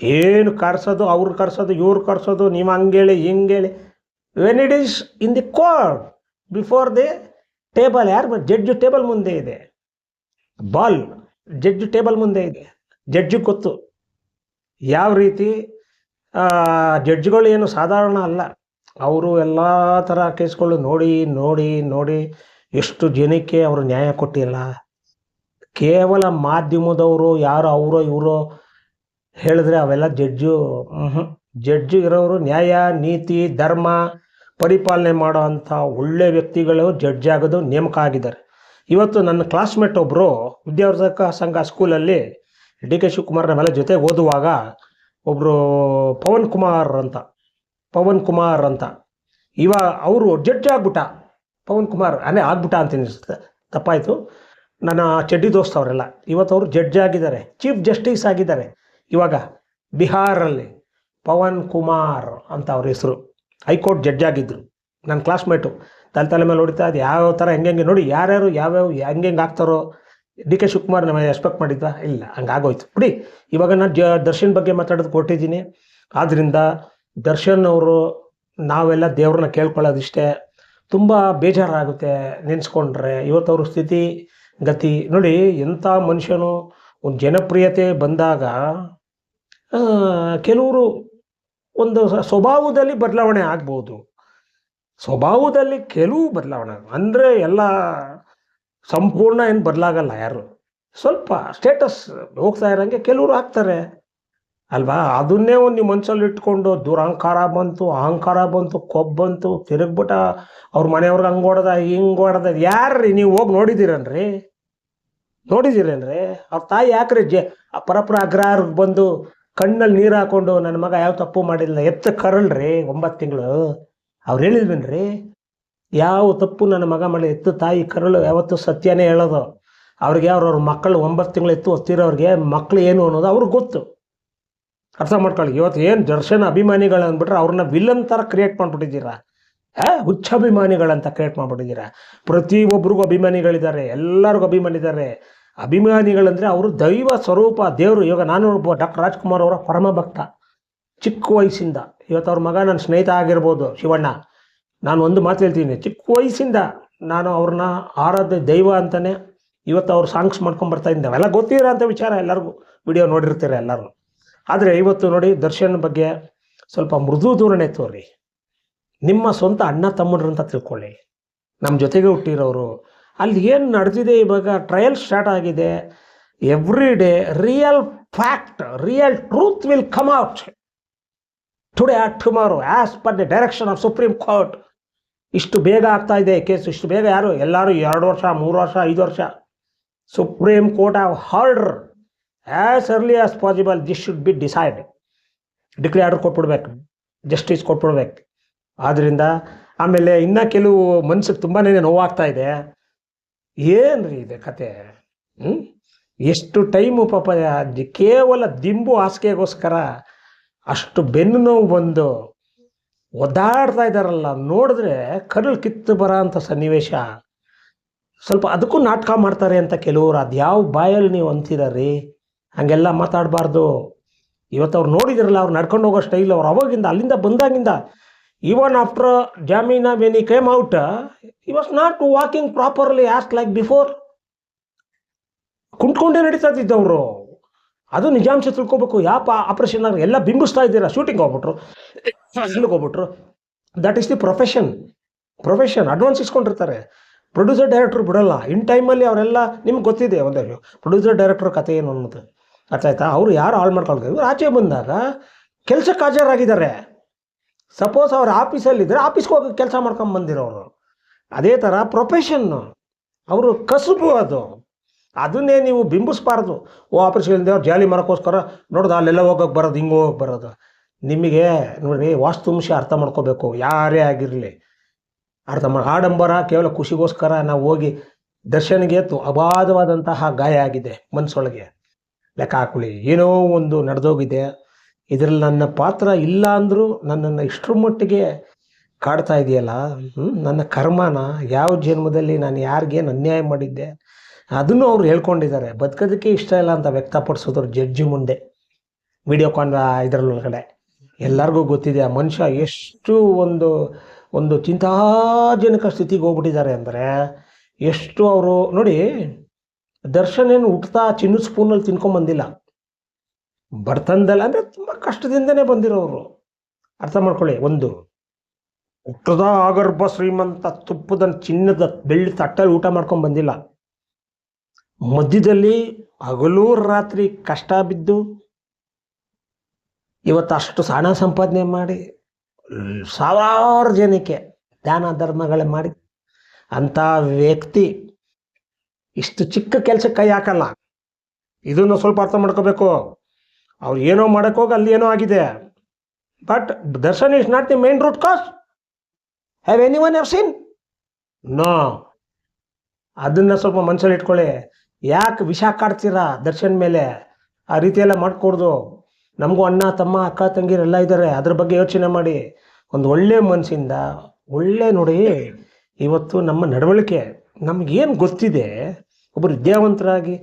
Speaker 1: ಏನು ಕರ್ಸೋದು, ಅವ್ರು ಕರ್ಸೋದು, ಇವ್ರು ಕರ್ಸೋದು, ನೀವು ಹಂಗೇಳಿ ಹಿಂಗೇಳಿ. When it is in the court before the table, ಯಾರು ಜಡ್ಜ್ ಟೇಬಲ್ ಮುಂದೆ ಇದೆ, ಬಾಲ್ ಜಡ್ಜ್ ಟೇಬಲ್ ಮುಂದೆ ಇದೆ. ಜಡ್ಜಿಗೆ ಗೊತ್ತು ಯಾವ ರೀತಿ. ಜಡ್ಜ್ಗಳು ಏನು ಸಾಧಾರಣ ಅಲ್ಲ. ಅವರು ಎಲ್ಲ ಥರ ಕೇಸ್ಗಳು ನೋಡಿ ಎಷ್ಟು ಜನಕ್ಕೆ ಅವರು ನ್ಯಾಯ ಕೊಟ್ಟಿಲ್ಲ. ಕೇವಲ ಮಾಧ್ಯಮದವರು ಯಾರೋ ಅವರೋ ಇವರೋ ಹೇಳಿದ್ರೆ ಅವೆಲ್ಲ ಜಡ್ಜು ಇರೋರು ನ್ಯಾಯ ನೀತಿ ಧರ್ಮ ಪರಿಪಾಲನೆ ಮಾಡೋ ಅಂಥ ಒಳ್ಳೆ ವ್ಯಕ್ತಿಗಳು ಜಡ್ಜ್ ಆಗೋದು ನೇಮಕ ಆಗಿದ್ದಾರೆ. ಇವತ್ತು ನನ್ನ ಕ್ಲಾಸ್ಮೇಟ್ ಒಬ್ಬರು ವಿದ್ಯಾವರ್ಧಕ ಸಂಘ ಸ್ಕೂಲಲ್ಲಿ ಡಿ ಕೆ ಶಿವಕುಮಾರ್ ನಮ್ಮೆಲ್ಲ ಜೊತೆಗೆ ಓದುವಾಗ ಒಬ್ಬರು ಪವನ್ ಕುಮಾರ್ ಅಂತ ಇವಾಗ ಅವರು ಜಡ್ಜ್ ಆಗ್ಬಿಟ್ಟ. ಪವನ್ ಕುಮಾರ್ ಆಗ್ಬಿಟ್ಟ ಅಂತ ಅನಿಸುತ್ತೆ, ತಪ್ಪಾಯಿತು. ನನ್ನ ಚಡ್ಡಿ ದೋಸ್ತ್ ಅವರೆಲ್ಲ ಇವತ್ತು ಅವರು ಜಡ್ಜ್ ಆಗಿದ್ದಾರೆ, ಚೀಫ್ ಜಸ್ಟಿಸ್ ಆಗಿದ್ದಾರೆ. ಇವಾಗ ಬಿಹಾರಲ್ಲಿ ಪವನ್ ಕುಮಾರ್ ಅಂತ ಅವ್ರ ಹೆಸರು, ಹೈಕೋರ್ಟ್ ಜಡ್ಜ್ ಆಗಿದ್ದರು. ನನ್ನ ಕ್ಲಾಸ್ಮೇಟು ತಲೆ ಮೇಲೆ ಹೊಡಿತಾ ಅದು ಯಾವ ಥರ ಹೆಂಗೆ ನೋಡಿ, ಯಾರ್ಯಾರು ಯಾವ್ಯಾವ ಹೆಂಗೆ ಆಗ್ತಾರೋ. ಡಿ ಕೆ ಶಿವಕುಮಾರ್ ನಮಗೆ ಎಕ್ಸ್ಪೆಕ್ಟ್ ಮಾಡಿದ್ವಾ? ಇಲ್ಲ, ಹಂಗಾಗೋಯ್ತು ಬಿಡಿ. ಇವಾಗ ನಾನು ದರ್ಶನ್ ಬಗ್ಗೆ ಮಾತಾಡೋದು ಕೊಟ್ಟಿದ್ದೀನಿ. ಆದ್ದರಿಂದ ದರ್ಶನ್ ಅವರು ನಾವೆಲ್ಲ ದೇವ್ರನ್ನ ಕೇಳ್ಕೊಳ್ಳೋದಿಷ್ಟೇ. ತುಂಬ ಬೇಜಾರಾಗುತ್ತೆ ನೆನೆಸ್ಕೊಂಡ್ರೆ. ಇವತ್ತು ಅವ್ರ ಸ್ಥಿತಿ ಗತಿ ನೋಡಿ. ಎಂಥ ಮನುಷ್ಯನು. ಒಂದು ಜನಪ್ರಿಯತೆ ಬಂದಾಗ ಕೆಲವರು ಒಂದು ಸ್ವಭಾವದಲ್ಲಿ ಬದಲಾವಣೆ ಆಗ್ಬೋದು. ಸ್ವಭಾವದಲ್ಲಿ ಕೆಲವು ಬದಲಾವಣೆ ಅಂದರೆ ಎಲ್ಲ ಸಂಪೂರ್ಣ ಏನು ಬದಲಾಗಲ್ಲ. ಯಾರು ಸ್ವಲ್ಪ ಸ್ಟೇಟಸ್ ಹೋಗ್ತಾ ಇರೋಂಗೆ ಕೆಲವರು ಆಗ್ತಾರೆ ಅಲ್ವಾ. ಅದನ್ನೇ ಒಂದು ನೀವು ಮನಸ್ಸಲ್ಲಿ ಇಟ್ಕೊಂಡು ದುರಹಂಕಾರ ಬಂತು ಕೊಬ್ಬಂತು ತಿರುಗ್ಬಿಟ್ಟ ಅವ್ರ ಮನೆಯವ್ರಿಗೆ ಹಂಗೆ ಹೊಡೆದ ಯಾರ್ರೀ ನೀವು ಹೋಗಿ ನೋಡಿದ್ದೀರನ್ರಿ? ಅವ್ರ ತಾಯಿ ಯಾಕ್ರಿ ಪರಪರ ಅಗ್ರಹಾರಕ್ಕೆ ಬಂದು ಕಣ್ಣಲ್ಲಿ ನೀರು ಹಾಕೊಂಡು ನನ್ನ ಮಗ ಯಾವ ತಪ್ಪು ಮಾಡಿಲ್ಲ ಎತ್ತ ಕರಳ್ರಿ 9 ತಿಂಗಳು ಅವ್ರು ಹೇಳಿಲ್ವೇನ್ರಿ? ಯಾವ ತಪ್ಪು ನನ್ನ ಮಗ ಮಾಡಿ ಎತ್ತು ತಾಯಿ ಕರಳು ಯಾವತ್ತು ಸತ್ಯನೇ ಹೇಳೋದು. ಅವ್ರಿಗೆ ಅವ್ರವ್ರ ಮಕ್ಕಳು 9 ತಿಂಗಳು ಎತ್ತು ಹೊತ್ತಿರೋರಿಗೆ ಮಕ್ಕಳು ಏನು ಅನ್ನೋದು ಅವ್ರಿಗೆ ಗೊತ್ತು. ಅರ್ಥ ಮಾಡ್ಕೊಳ್ಳಿ. ಇವತ್ತು ಏನು ದರ್ಶನ ಅಭಿಮಾನಿಗಳು ಅಂದ್ಬಿಟ್ರೆ ಅವ್ರನ್ನ ವಿಲನ್ ಥರ ಕ್ರಿಯೇಟ್ ಮಾಡಿಬಿಟ್ಟಿದ್ದೀರಾ. ಹುಚ್ಚಾಭಿಮಾನಿಗಳಂತ ಕ್ರಿಯೇಟ್ ಮಾಡಿಬಿಟ್ಟಿದ್ದೀರಾ. ಪ್ರತಿಯೊಬ್ಬರಿಗೂ ಅಭಿಮಾನಿಗಳಿದ್ದಾರೆ, ಎಲ್ಲರಿಗೂ ಅಭಿಮಾನಿದ್ದಾರೆ. ಅಭಿಮಾನಿಗಳಂದರೆ ಅವರು ದೈವ ಸ್ವರೂಪ, ದೇವರು. ಇವಾಗ ನಾನು ಡಾಕ್ಟರ್ ರಾಜ್ಕುಮಾರ್ ಅವರ ಪರಮ ಭಕ್ತ ಚಿಕ್ಕ ವಯಸ್ಸಿಂದ. ಇವತ್ತು ಅವ್ರ ಮಗ ನನ್ನ ಸ್ನೇಹಿತ ಆಗಿರ್ಬೋದು ಶಿವಣ್ಣ. ನಾನು ಒಂದು ಮಾತು ಹೇಳ್ತೀನಿ, ಚಿಕ್ಕ ವಯಸ್ಸಿಂದ ನಾನು ಅವ್ರನ್ನ ಆರಾಧ್ಯ ದೈವ ಅಂತಲೇ ಇವತ್ತು ಅವ್ರು ಸಾಂಗ್ಸ್ ಮಾಡ್ಕೊಂಬರ್ತಾ ಇದ್ದೆ. ಅವೆಲ್ಲ ಗೊತ್ತಿರೋ ಅಂಥ ವಿಚಾರ, ಎಲ್ಲರಿಗೂ ವಿಡಿಯೋ ನೋಡಿರ್ತೀರ ಎಲ್ಲರೂ. ಆದರೆ ಇವತ್ತು ನೋಡಿ, ದರ್ಶನ್ ಬಗ್ಗೆ ಸ್ವಲ್ಪ ಮೃದು ಧೋರಣೆ ತೋರಿ. ನಿಮ್ಮ ಸ್ವಂತ ಅಣ್ಣ ತಮ್ಮನ್ರಂತ ತಿಳ್ಕೊಳ್ಳಿ, ನಮ್ಮ ಜೊತೆಗೆ ಹುಟ್ಟಿರೋರು. ಅಲ್ಲಿ ಏನು ನಡೆದಿದೆ ಇವಾಗ, ಟ್ರಯಲ್ ಸ್ಟಾರ್ಟ್ ಆಗಿದೆ. Every day real fact, real truth will come out today or tomorrow as per the direction of Supreme Court. ಇಷ್ಟು ಬೇಗ ಆಗ್ತಾ ಇದೆ ಕೇಸು, ಇಷ್ಟು ಬೇಗ ಯಾರು ಎಲ್ಲರೂ 2 ವರ್ಷ 3 ವರ್ಷ 5 ವರ್ಷ. Supreme court have order as early as possible this should be decide. Declare order ಕೊಟ್ಬಿಡ್ಬೇಕು, ಜಸ್ಟಿಸ್ ಕೊಟ್ಬಿಡ್ಬೇಕು. ಆದ್ದರಿಂದ ಆಮೇಲೆ ಇನ್ನೂ ಕೆಲವು ಮನ್ಸಿಗೆ ತುಂಬಾ ನೋವಾಗ್ತಾ ಇದೆ. ಏನು ರೀ ಇದೆ ಕತೆ? ಎಷ್ಟು ಟೈಮು ಪಾಪ ಕೇವಲ ದಿಂಬು ಹಾಸಿಗೆಗೋಸ್ಕರ ಅಷ್ಟು ಬೆನ್ನು ನೋವು ಬಂದು ಒದ್ದಾಡ್ತಾ ಇದ್ದಾರಲ್ಲ, ನೋಡಿದ್ರೆ ಕರುಳು ಕಿತ್ತು ಬರೋ ಅಂಥ ಸನ್ನಿವೇಶ. ಸ್ವಲ್ಪ ಅದಕ್ಕೂ ನಾಟಕ ಮಾಡ್ತಾರೆ ಅಂತ ಕೆಲವರು. ಅದು ಯಾವ ಬಾಯಲ್ಲಿ ನೀವು ಅಂತೀರಿ? ಹಾಗೆಲ್ಲ ಮಾತಾಡಬಾರ್ದು. ಇವತ್ತು ಅವ್ರು ನೋಡಿದಿರಲ್ಲ, ಅವ್ರು ನಡ್ಕೊಂಡು ಹೋಗೋ ಸ್ಟೈಲ್, ಅವ್ರು ಅವಾಗಿಂದ ಅಲ್ಲಿಂದ ಬಂದಾಗಿಂದ, ಈವನ್ ಆಫ್ಟರ್ ಜಾಮೀನಾ when he came out, he was not walking properly as like before. ಕುಂತ್ಕೊಂಡೇ ನಡೀತಾ ಇದ್ದವರು. ಅದು ನಿಜಾಂಶ ತಿಳ್ಕೊಬೇಕು. ಯಾಪ ಆಪ್ರೇಷನ್ ಎಲ್ಲ ಬಿಂಬಿಸ್ತಾ ಇದ್ದೀರಾ, ಶೂಟಿಂಗ್ ಹೋಗ್ಬಿಟ್ರು, ಇಲ್ಲಿಗೆ ಹೋಗ್ಬಿಟ್ರು. That is the profession. Advance ಇಸ್ಕೊಂಡಿರ್ತಾರೆ. ಪ್ರೊಡ್ಯೂಸರ್ ಡೈರೆಕ್ಟ್ರು ಬಿಡೋಲ್ಲ. ಇನ್ ಟೈಮಲ್ಲಿ ಅವರೆಲ್ಲ ನಿಮ್ಗೆ ಗೊತ್ತಿದೆ. ಒಂದೇ ಪ್ರೊಡ್ಯೂಸರ್ ಡೈರೆಕ್ಟ್ರ್ ಕತೆ ಏನು ಅನ್ನೋದು ಅರ್ಥ ಆಯ್ತಾ? ಅವರು ಯಾರು ಹಾಳು ಮಾಡ್ಕೊಳ್ತಾರೆ. ಇವ್ರು ಆಚೆ ಬಂದಾಗ ಕೆಲಸಕ್ಕೆ ಹಾಜರಾಗಿದ್ದಾರೆ. ಸಪೋಸ್ ಅವ್ರ ಆಫೀಸಲ್ಲಿದ್ದರೆ ಆಫೀಸ್ಗೆ ಹೋಗಿ ಕೆಲಸ ಮಾಡ್ಕೊಂಡು ಬಂದಿರೋರು. ಅದೇ ಥರ ಪ್ರೊಫೆಷನ್ನು, ಅವರು ಕಸುಬು ಅದು. ಅದನ್ನೇ ನೀವು ಬಿಂಬಿಸ್ಬಾರ್ದು. ಆಫೀಸ್ಗಳಿಂದ ಅವ್ರು ಜಾಲಿ ಮಾಡೋಕ್ಕೋಸ್ಕರ ನೋಡ್ದು ಅಲ್ಲೆಲ್ಲ ಹೋಗೋಕೆ ಬರೋದು, ಹಿಂಗೆ ಹೋಗೋಕೆ ಬರೋದು. ನಿಮಗೆ ನೋಡಿ, ವಾಸ್ತುಂಶ ಅರ್ಥ ಮಾಡ್ಕೋಬೇಕು. ಯಾರೇ ಆಗಿರಲಿ ಅರ್ಥ ಮಾಡಿ. ಆಡಂಬರ ಕೇವಲ ಖುಷಿಗೋಸ್ಕರ ನಾವು ಹೋಗಿ ದರ್ಶನ್ಗೆ ಅಗಾಧವಾದಂತಹ ಗಾಯ ಆಗಿದೆ ಮನಸ್ಸೊಳಗೆ. ಲೆಕ್ಕ ಹಾಕೊಳ್ಳಿ, ಏನೋ ಒಂದು ನಡೆದೋಗಿದೆ. ಇದರಲ್ಲಿ ನನ್ನ ಪಾತ್ರ ಇಲ್ಲ ಅಂದರೂ ನನ್ನನ್ನು ಇಷ್ಟರ ಮಟ್ಟಿಗೆ ಕಾಡ್ತಾ ಇದೆಯಲ್ಲ, ನನ್ನ ಕರ್ಮನ, ಯಾವ ಜನ್ಮದಲ್ಲಿ ನಾನು ಯಾರಿಗೇನು ಅನ್ಯಾಯ ಮಾಡಿದ್ದೆ ಅದನ್ನು ಅವ್ರು ಹೇಳ್ಕೊಂಡಿದ್ದಾರೆ. ಬದುಕೋದಕ್ಕೆ ಇಷ್ಟ ಇಲ್ಲ ಅಂತ ವ್ಯಕ್ತಪಡಿಸೋದ್ರು ಜಡ್ಜಿ ಮುಂದೆ, ವಿಡಿಯೋ ಇದರೊಳಗಡೆ. ಎಲ್ಲರಿಗೂ ಗೊತ್ತಿದೆ ಆ ಮನುಷ್ಯ ಎಷ್ಟು ಒಂದು ಚಿಂತಾಜನಕ ಸ್ಥಿತಿಗೆ ಹೋಗ್ಬಿಟ್ಟಿದ್ದಾರೆ ಅಂದರೆ. ಎಷ್ಟು ಅವರು ನೋಡಿ, ದರ್ಶನ್ ಏನು ಹುಟ್ತಾ ಚಿನ್ನದ ಸ್ಪೂನಲ್ಲಿ ತಿನ್ಕೊಂಬಂದಿಲ್ಲ, ಬರ್ತಂದಲ್ಲ. ಅಂದರೆ ತುಂಬ ಕಷ್ಟದಿಂದನೇ ಬಂದಿರೋರು. ಅರ್ಥ ಮಾಡ್ಕೊಳ್ಳಿ. ಒಂದು ಹುಟ್ಟದ ಆಗರ್ಭ ಶ್ರೀಮಂತ ತುಪ್ಪದ ಚಿನ್ನದ ಬೆಳ್ಳಿ ತಟ್ಟಲ್ಲಿ ಊಟ ಮಾಡ್ಕೊಂಡು ಬಂದಿಲ್ಲ. ಮಧ್ಯದಲ್ಲಿ ಹಗಲು ರಾತ್ರಿ ಕಷ್ಟ ಬಿದ್ದು ಇವತ್ತು ಅಷ್ಟು ಹಣ ಸಂಪಾದನೆ ಮಾಡಿ ಸಾವಿರಾರು ಜನಕ್ಕೆ ದಾನ ಧರ್ಮಗಳೇ ಮಾಡಿ ಅಂಥ ವ್ಯಕ್ತಿ ಇಷ್ಟು ಚಿಕ್ಕ ಕೆಲಸಕ್ಕೆ ಕೈ ಹಾಕಲ್ಲ. ಇದನ್ನು ಸ್ವಲ್ಪ ಅರ್ಥ ಮಾಡ್ಕೋಬೇಕು. ಅವ್ರು ಏನೋ ಮಾಡೋಕ್ಕೋಗಿ ಅಲ್ಲಿ ಏನೋ ಆಗಿದೆ. But Darshan is not the main root cause. Have any one have seen? No. ಅದನ್ನು ಸ್ವಲ್ಪ ಮನಸ್ಸಲ್ಲಿ ಇಟ್ಕೊಳ್ಳಿ. ಯಾಕೆ ವಿಷ ಕಾಡ್ತೀರಾ ದರ್ಶನ್ ಮೇಲೆ? ಆ ರೀತಿಯೆಲ್ಲ ಮಾಡಿಕೊಡ್ದು. ನಮಗೂ ಅಣ್ಣ ತಮ್ಮ ಅಕ್ಕ ತಂಗಿರೆಲ್ಲ ಇದ್ದಾರೆ. ಅದ್ರ ಬಗ್ಗೆ ಯೋಚನೆ ಮಾಡಿ ಒಂದು ಒಳ್ಳೆ ಮನಸ್ಸಿಂದ ಒಳ್ಳೆ ನೋಡಿ. ಇವತ್ತು ನಮ್ಮ ನಡವಳಿಕೆ ನಮಗೇನು ಗೊತ್ತಿದೆ, ಒಬ್ಬರು ವಿದ್ಯಾವಂತರಾಗಿ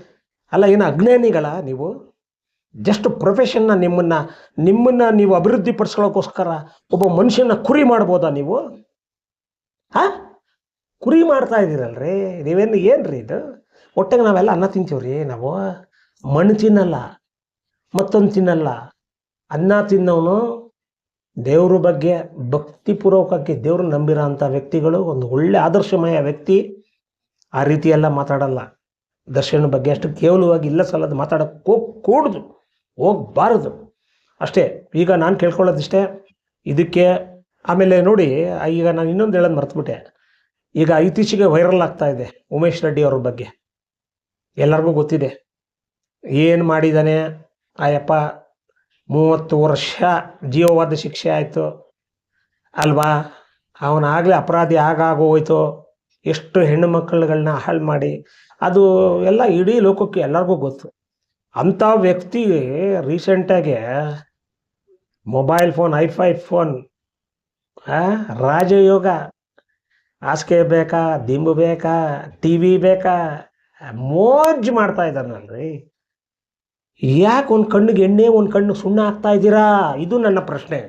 Speaker 1: ಅಲ್ಲ, ಏನು ಅಜ್ಞಾನಿಗಳ ನೀವು? ಜಸ್ಟ್ ಪ್ರೊಫೆಷನ್ನ ನಿಮ್ಮನ್ನು ನೀವು ಅಭಿವೃದ್ಧಿ ಪಡಿಸ್ಕೊಳ್ಳೋಕ್ಕೋಸ್ಕರ ಒಬ್ಬ ಮನುಷ್ಯನ ಕುರಿ ಮಾಡ್ಬೋದಾ ನೀವು? ಕುರಿ ಮಾಡ್ತಾ ಇದ್ದೀರಲ್ರಿ ನೀವೇನು? ಏನು ರೀ ಇದು? ಒಟ್ಟಿಗೆ ನಾವೆಲ್ಲ ಅನ್ನ ತಿಂತೀವ್ರಿ. ನಾವು ಮಣ್ಣು ತಿನ್ನಲ್ಲ, ಮತ್ತೊಂದು ತಿನ್ನಲ್ಲ. ಅನ್ನ ತಿನ್ನೋನು ದೇವ್ರ ಬಗ್ಗೆ ಭಕ್ತಿಪೂರ್ವಕಕ್ಕೆ ದೇವ್ರನ್ನ ನಂಬಿರೋ ಅಂಥ ವ್ಯಕ್ತಿಗಳು, ಒಂದು ಒಳ್ಳೆ ಆದರ್ಶಮಯ ವ್ಯಕ್ತಿ ಆ ರೀತಿ ಎಲ್ಲ ಮಾತಾಡಲ್ಲ. ದರ್ಶನ ಬಗ್ಗೆ ಅಷ್ಟು ಕೇವಲವಾಗಿ ಇಲ್ಲ ಸಲ್ಲದು ಮಾತಾಡೋಕ್ಕೆ ಕೂಡ್ದು ಹೋಗಬಾರ್ದು ಅಷ್ಟೇ. ಈಗ ನಾನು ಕೇಳ್ಕೊಳ್ಳೋದಿಷ್ಟೇ ಇದಕ್ಕೆ. ಆಮೇಲೆ ನೋಡಿ, ಈಗ ನಾನು ಇನ್ನೊಂದು ಹೇಳೋದು ಮರ್ತುಬಿಟ್ಟೆ. ಈಗ ಇತ್ತೀಚೆಗೆ ವೈರಲ್ ಆಗ್ತಾ ಇದೆ ಉಮೇಶ್ ರೆಡ್ಡಿ ಅವ್ರ ಬಗ್ಗೆ. ಎಲ್ಲರಿಗೂ ಗೊತ್ತಿದೆ ಏನು ಮಾಡಿದ್ದಾನೆ. ಆಯಪ್ಪ 30 ವರ್ಷ ಜೀವವಾದ ಶಿಕ್ಷೆ ಆಯಿತು ಅಲ್ವಾ? ಅವನಾಗಲೇ ಅಪರಾಧಿ ಆಗೋಯ್ತು. ಎಷ್ಟು ಹೆಣ್ಣು ಮಕ್ಕಳುಗಳನ್ನ ಹಾಳು ಮಾಡಿ, ಅದು ಎಲ್ಲ ಇಡೀ ಲೋಕಕ್ಕೆ ಎಲ್ಲರಿಗೂ ಗೊತ್ತು. ಅಂಥ ವ್ಯಕ್ತಿಗೆ ರೀಸೆಂಟಾಗಿ ಮೊಬೈಲ್ ಫೋನ್, ಐ5 ಫೋನ್ ರಾಜಯೋಗ. ಹಾಸಿಗೆ ಬೇಕಾ, ದಿಂಬು ಬೇಕಾ, ಟಿ ವಿ ಬೇಕಾ, ಮೋಜ್ ಮಾಡ್ತಾ ಇದ್ದಾನಲ್ರಿ. ಯಾಕೆ ಒಂದು ಕಣ್ಣಿಗೆ ಎಣ್ಣೆ ಒಂದು ಕಣ್ಣಿಗೆ ಸುಣ್ಣ ಹಾಕ್ತಾ ಇದ್ದೀರಾ? ಇದು ನನ್ನ ಪ್ರಶ್ನೆ.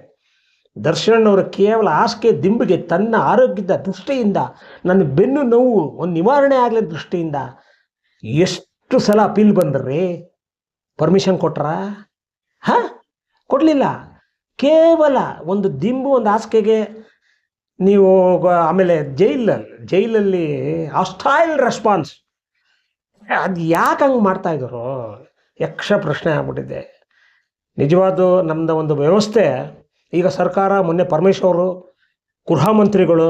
Speaker 1: ದರ್ಶನ್ ಅವರು ಕೇವಲ ಹಾಸಿಗೆ ದಿಂಬಿಗೆ ತನ್ನ ಆರೋಗ್ಯದ ದೃಷ್ಟಿಯಿಂದ, ನನ್ನ ಬೆನ್ನು ನೋವು ಒಂದು ನಿವಾರಣೆ ಆಗಲಿ ದೃಷ್ಟಿಯಿಂದ ಎಷ್ಟು ಸಲ ಅಪೀಲ್ ಬಂದ್ರಿ? ಪರ್ಮಿಷನ್ ಕೊಟ್ರ? ಕೊಡಲಿಲ್ಲ. ಕೇವಲ ಒಂದು ದಿಂಬು ಒಂದು ಹಾಸಿಗೆಗೆ ನೀವು ಆಮೇಲೆ ಜೈಲಲ್ಲಿ ಹಾಸ್ಟೈಲ್ ರೆಸ್ಪಾನ್ಸ್. ಅದು ಯಾಕೆ ಹಂಗೆ ಮಾಡ್ತಾಯಿದ್ರು? ಯಕ್ಷ ಪ್ರಶ್ನೆ ಆಗ್ಬಿಟ್ಟಿದೆ. ನಿಜವಾದ ನಮ್ಮದು ಒಂದು ವ್ಯವಸ್ಥೆ ಈಗ ಸರ್ಕಾರ, ಮೊನ್ನೆ ಪರಮೇಶ್ವರು ಗೃಹ ಮಂತ್ರಿಗಳು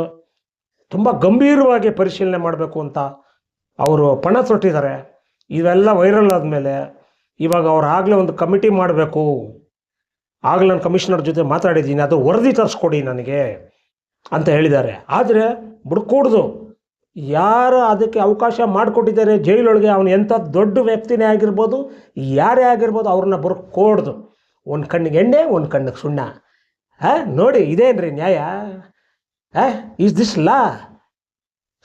Speaker 1: ತುಂಬ ಗಂಭೀರವಾಗಿ ಪರಿಶೀಲನೆ ಮಾಡಬೇಕು ಅಂತ ಅವರು ಪಣ ತೊಟ್ಟಿದ್ದಾರೆ. ಇವೆಲ್ಲ ವೈರಲ್ ಆದಮೇಲೆ ಇವಾಗ ಅವ್ರು ಆಗಲೇ ಒಂದು ಕಮಿಟಿ ಮಾಡಬೇಕು. ಆಗಲೇ ನಾನು ಕಮಿಷನರ್ ಜೊತೆ ಮಾತಾಡಿದ್ದೀನಿ, ಅದು ವರದಿ ತರಿಸ್ಕೊಡಿ ನನಗೆ ಅಂತ ಹೇಳಿದ್ದಾರೆ. ಆದರೆ ಬಿಡ್ಕೂಡ್ದು. ಯಾರು ಅದಕ್ಕೆ ಅವಕಾಶ ಮಾಡಿಕೊಟ್ಟಿದ್ದಾರೆ ಜೈಲೊಳಗೆ, ಅವನು ಎಂಥ ದೊಡ್ಡ ವ್ಯಕ್ತಿನೇ ಆಗಿರ್ಬೋದು, ಯಾರೇ ಆಗಿರ್ಬೋದು, ಅವ್ರನ್ನ ಬರ್ಕೋಡ್ದು. ಒಂದು ಕಣ್ಣಿಗೆ ಎಣ್ಣೆ, ಒಂದು ಕಣ್ಣಿಗೆ ಸುಣ್ಣ. ನೋಡಿ, ಇದೇನ್ರಿ ನ್ಯಾಯ? Is this law?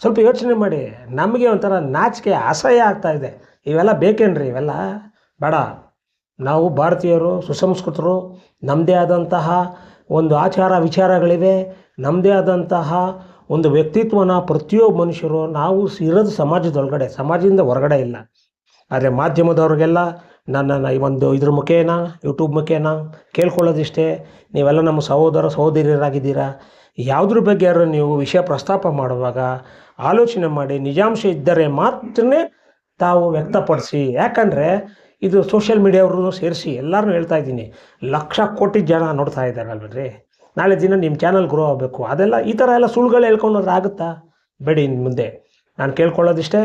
Speaker 1: ಸ್ವಲ್ಪ ಯೋಚನೆ ಮಾಡಿ. ನಮಗೆ ಒಂಥರ ನಾಚಿಕೆ, ಅಸಹ್ಯ ಆಗ್ತಾಯಿದೆ. ಇವೆಲ್ಲ ಬೇಕೇನ್ರಿ? ಇವೆಲ್ಲ ಬೇಡ. ನಾವು ಭಾರತೀಯರು ಸುಸಂಸ್ಕೃತರು. ನಮ್ಮದೇ ಆದಂತಹ ಒಂದು ಆಚಾರ ವಿಚಾರಗಳಿವೆ, ನಮ್ಮದೇ ಆದಂತಹ ಒಂದು ವ್ಯಕ್ತಿತ್ವನ ಪ್ರತಿಯೊಬ್ಬ ಮನುಷ್ಯರು ನಾವು ಇರೋದು ಸಮಾಜದೊಳಗಡೆ, ಸಮಾಜದಿಂದ ಹೊರಗಡೆ ಇಲ್ಲ. ಆದರೆ ಮಾಧ್ಯಮದವ್ರಿಗೆಲ್ಲ ನನ್ನನ್ನು ಈ ಒಂದು ಇದ್ರ ಮುಖೇನ, ಯೂಟ್ಯೂಬ್ ಮುಖೇನ ಕೇಳ್ಕೊಳ್ಳೋದಿಷ್ಟೇ, ನೀವೆಲ್ಲ ನಮ್ಮ ಸಹೋದರ ಸಹೋದರಿಯರಾಗಿದ್ದೀರಾ. ಯಾವುದ್ರ ಬಗ್ಗೆ ಯಾರು ನೀವು ವಿಷಯ ಪ್ರಸ್ತಾಪ ಮಾಡುವಾಗ ಆಲೋಚನೆ ಮಾಡಿ, ನಿಜಾಂಶ ಇದ್ದರೆ ಮಾತ್ರನೇ ತಾವು ವ್ಯಕ್ತಪಡಿಸಿ. ಯಾಕಂದರೆ ಇದು ಸೋಷಿಯಲ್ ಮೀಡಿಯಾವ್ರನ್ನೂ ಸೇರಿಸಿ ಎಲ್ಲರೂ ಹೇಳ್ತಾ ಇದ್ದೀನಿ, ಲಕ್ಷ ಕೋಟಿ ಜನ ನೋಡ್ತಾ ಇದ್ದಾರಲ್ವೇ. ನಾಳೆ ದಿನ ನಿಮ್ಮ ಚಾನಲ್ ಗ್ರೋ ಆಗಬೇಕು. ಅದೆಲ್ಲ ಈ ಥರ ಎಲ್ಲ ಸುಳ್ಳುಗಳು ಹೇಳ್ಕೊಂಡ್ರೆ ಆಗುತ್ತಾ? ಬೇಡಿ. ಇನ್ನು ಮುಂದೆ ನಾನು ಕೇಳ್ಕೊಳ್ಳೋದಿಷ್ಟೇ,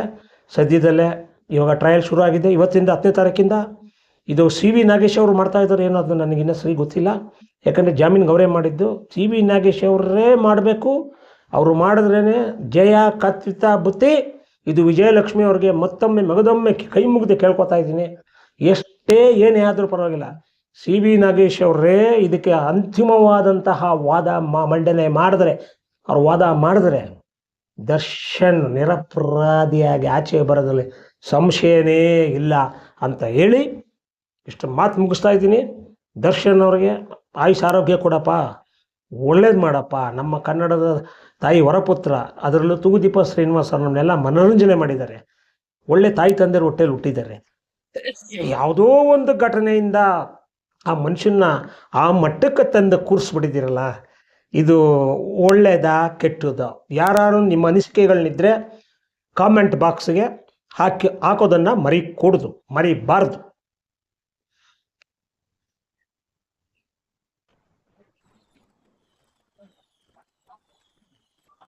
Speaker 1: ಸದ್ಯದಲ್ಲೇ ಇವಾಗ ಟ್ರಯಲ್ ಶುರು ಆಗಿದೆ. ಇವತ್ತಿಂದ 10ನೇ ತಾರೀಕಿಂದ ಇದು ಸಿ.ವಿ. ನಾಗೇಶ್ ಅವರು ಮಾಡ್ತಾಯಿದ್ದಾರೆ. ಏನೋ ಅದು ನನಗಿನ್ನೂ ಸರಿ ಗೊತ್ತಿಲ್ಲ. ಯಾಕಂದರೆ ಜಾಮೀನಿಗೆ ಅವರೇ ಮಾಡಿದ್ದು. ಸಿ.ವಿ. ನಾಗೇಶ್ ಅವರೇ ಮಾಡಬೇಕು. ಅವರು ಮಾಡಿದ್ರೇ ಜಯ ಕತ್ತಿತ ಬುತ್ತಿ. ಇದು ವಿಜಯಲಕ್ಷ್ಮಿ ಅವ್ರಿಗೆ ಮತ್ತೊಮ್ಮೆ ಮಗದೊಮ್ಮೆ ಕೈ ಮುಗಿದು ಕೇಳ್ಕೊತಾ ಇದ್ದೀನಿ. ಎಷ್ಟೇ ಏನೇ ಆದರೂ ಪರವಾಗಿಲ್ಲ, ಸಿ.ವಿ. ನಾಗೇಶ್ ಅವರೇ ಇದಕ್ಕೆ ಅಂತಿಮವಾದಂತಹ ವಾದ ಮಂಡನೆ ಮಾಡಿದ್ರೆ ದರ್ಶನ್ ನಿರಪರಾಧಿಯಾಗಿ ಆಚೆ ಬರೋದ್ರಲ್ಲಿ ಸಂಶಯನೇ ಇಲ್ಲ ಅಂತ ಹೇಳಿ ಇಷ್ಟು ಮಾತು ಮುಗಿಸ್ತಾ ಇದ್ದೀನಿ. ದರ್ಶನ್ ಅವ್ರಿಗೆ ಆಯುಷ್ ಆರೋಗ್ಯ ಕೊಡಪ್ಪ, ಒಳ್ಳೇದು ಮಾಡಪ್ಪ. ನಮ್ಮ ಕನ್ನಡದ ತಾಯಿ ವರಪುತ್ರ, ಅದರಲ್ಲೂ ತೂಗುದೀಪ ಶ್ರೀನಿವಾಸ್ ಅವ್ರು ನಮ್ಮನ್ನೆಲ್ಲ ಮನೋರಂಜನೆ ಮಾಡಿದ್ದಾರೆ. ಒಳ್ಳೆ ತಾಯಿ ತಂದೆಯರು ಹೊಟ್ಟೆಯಲ್ಲಿ ಹುಟ್ಟಿದ್ದಾರೆ. ಯಾವುದೋ ಒಂದು ಘಟನೆಯಿಂದ ಆ ಮನುಷ್ಯನ ಆ ಮಟ್ಟಕ್ಕೆ ತಂದು ಕೂರಿಸ್ಬಿಟ್ಟಿದ್ದೀರಲ್ಲ, ಇದು ಒಳ್ಳೆಯದಾ ಕೆಟ್ಟದ? ಯಾರು ನಿಮ್ಮ ಅನಿಸಿಕೆಗಳನ್ನಿದ್ದರೆ ಕಾಮೆಂಟ್ ಬಾಕ್ಸ್ಗೆ ಹಾಕೋದನ್ನು ಮರಿಬಾರ್ದು.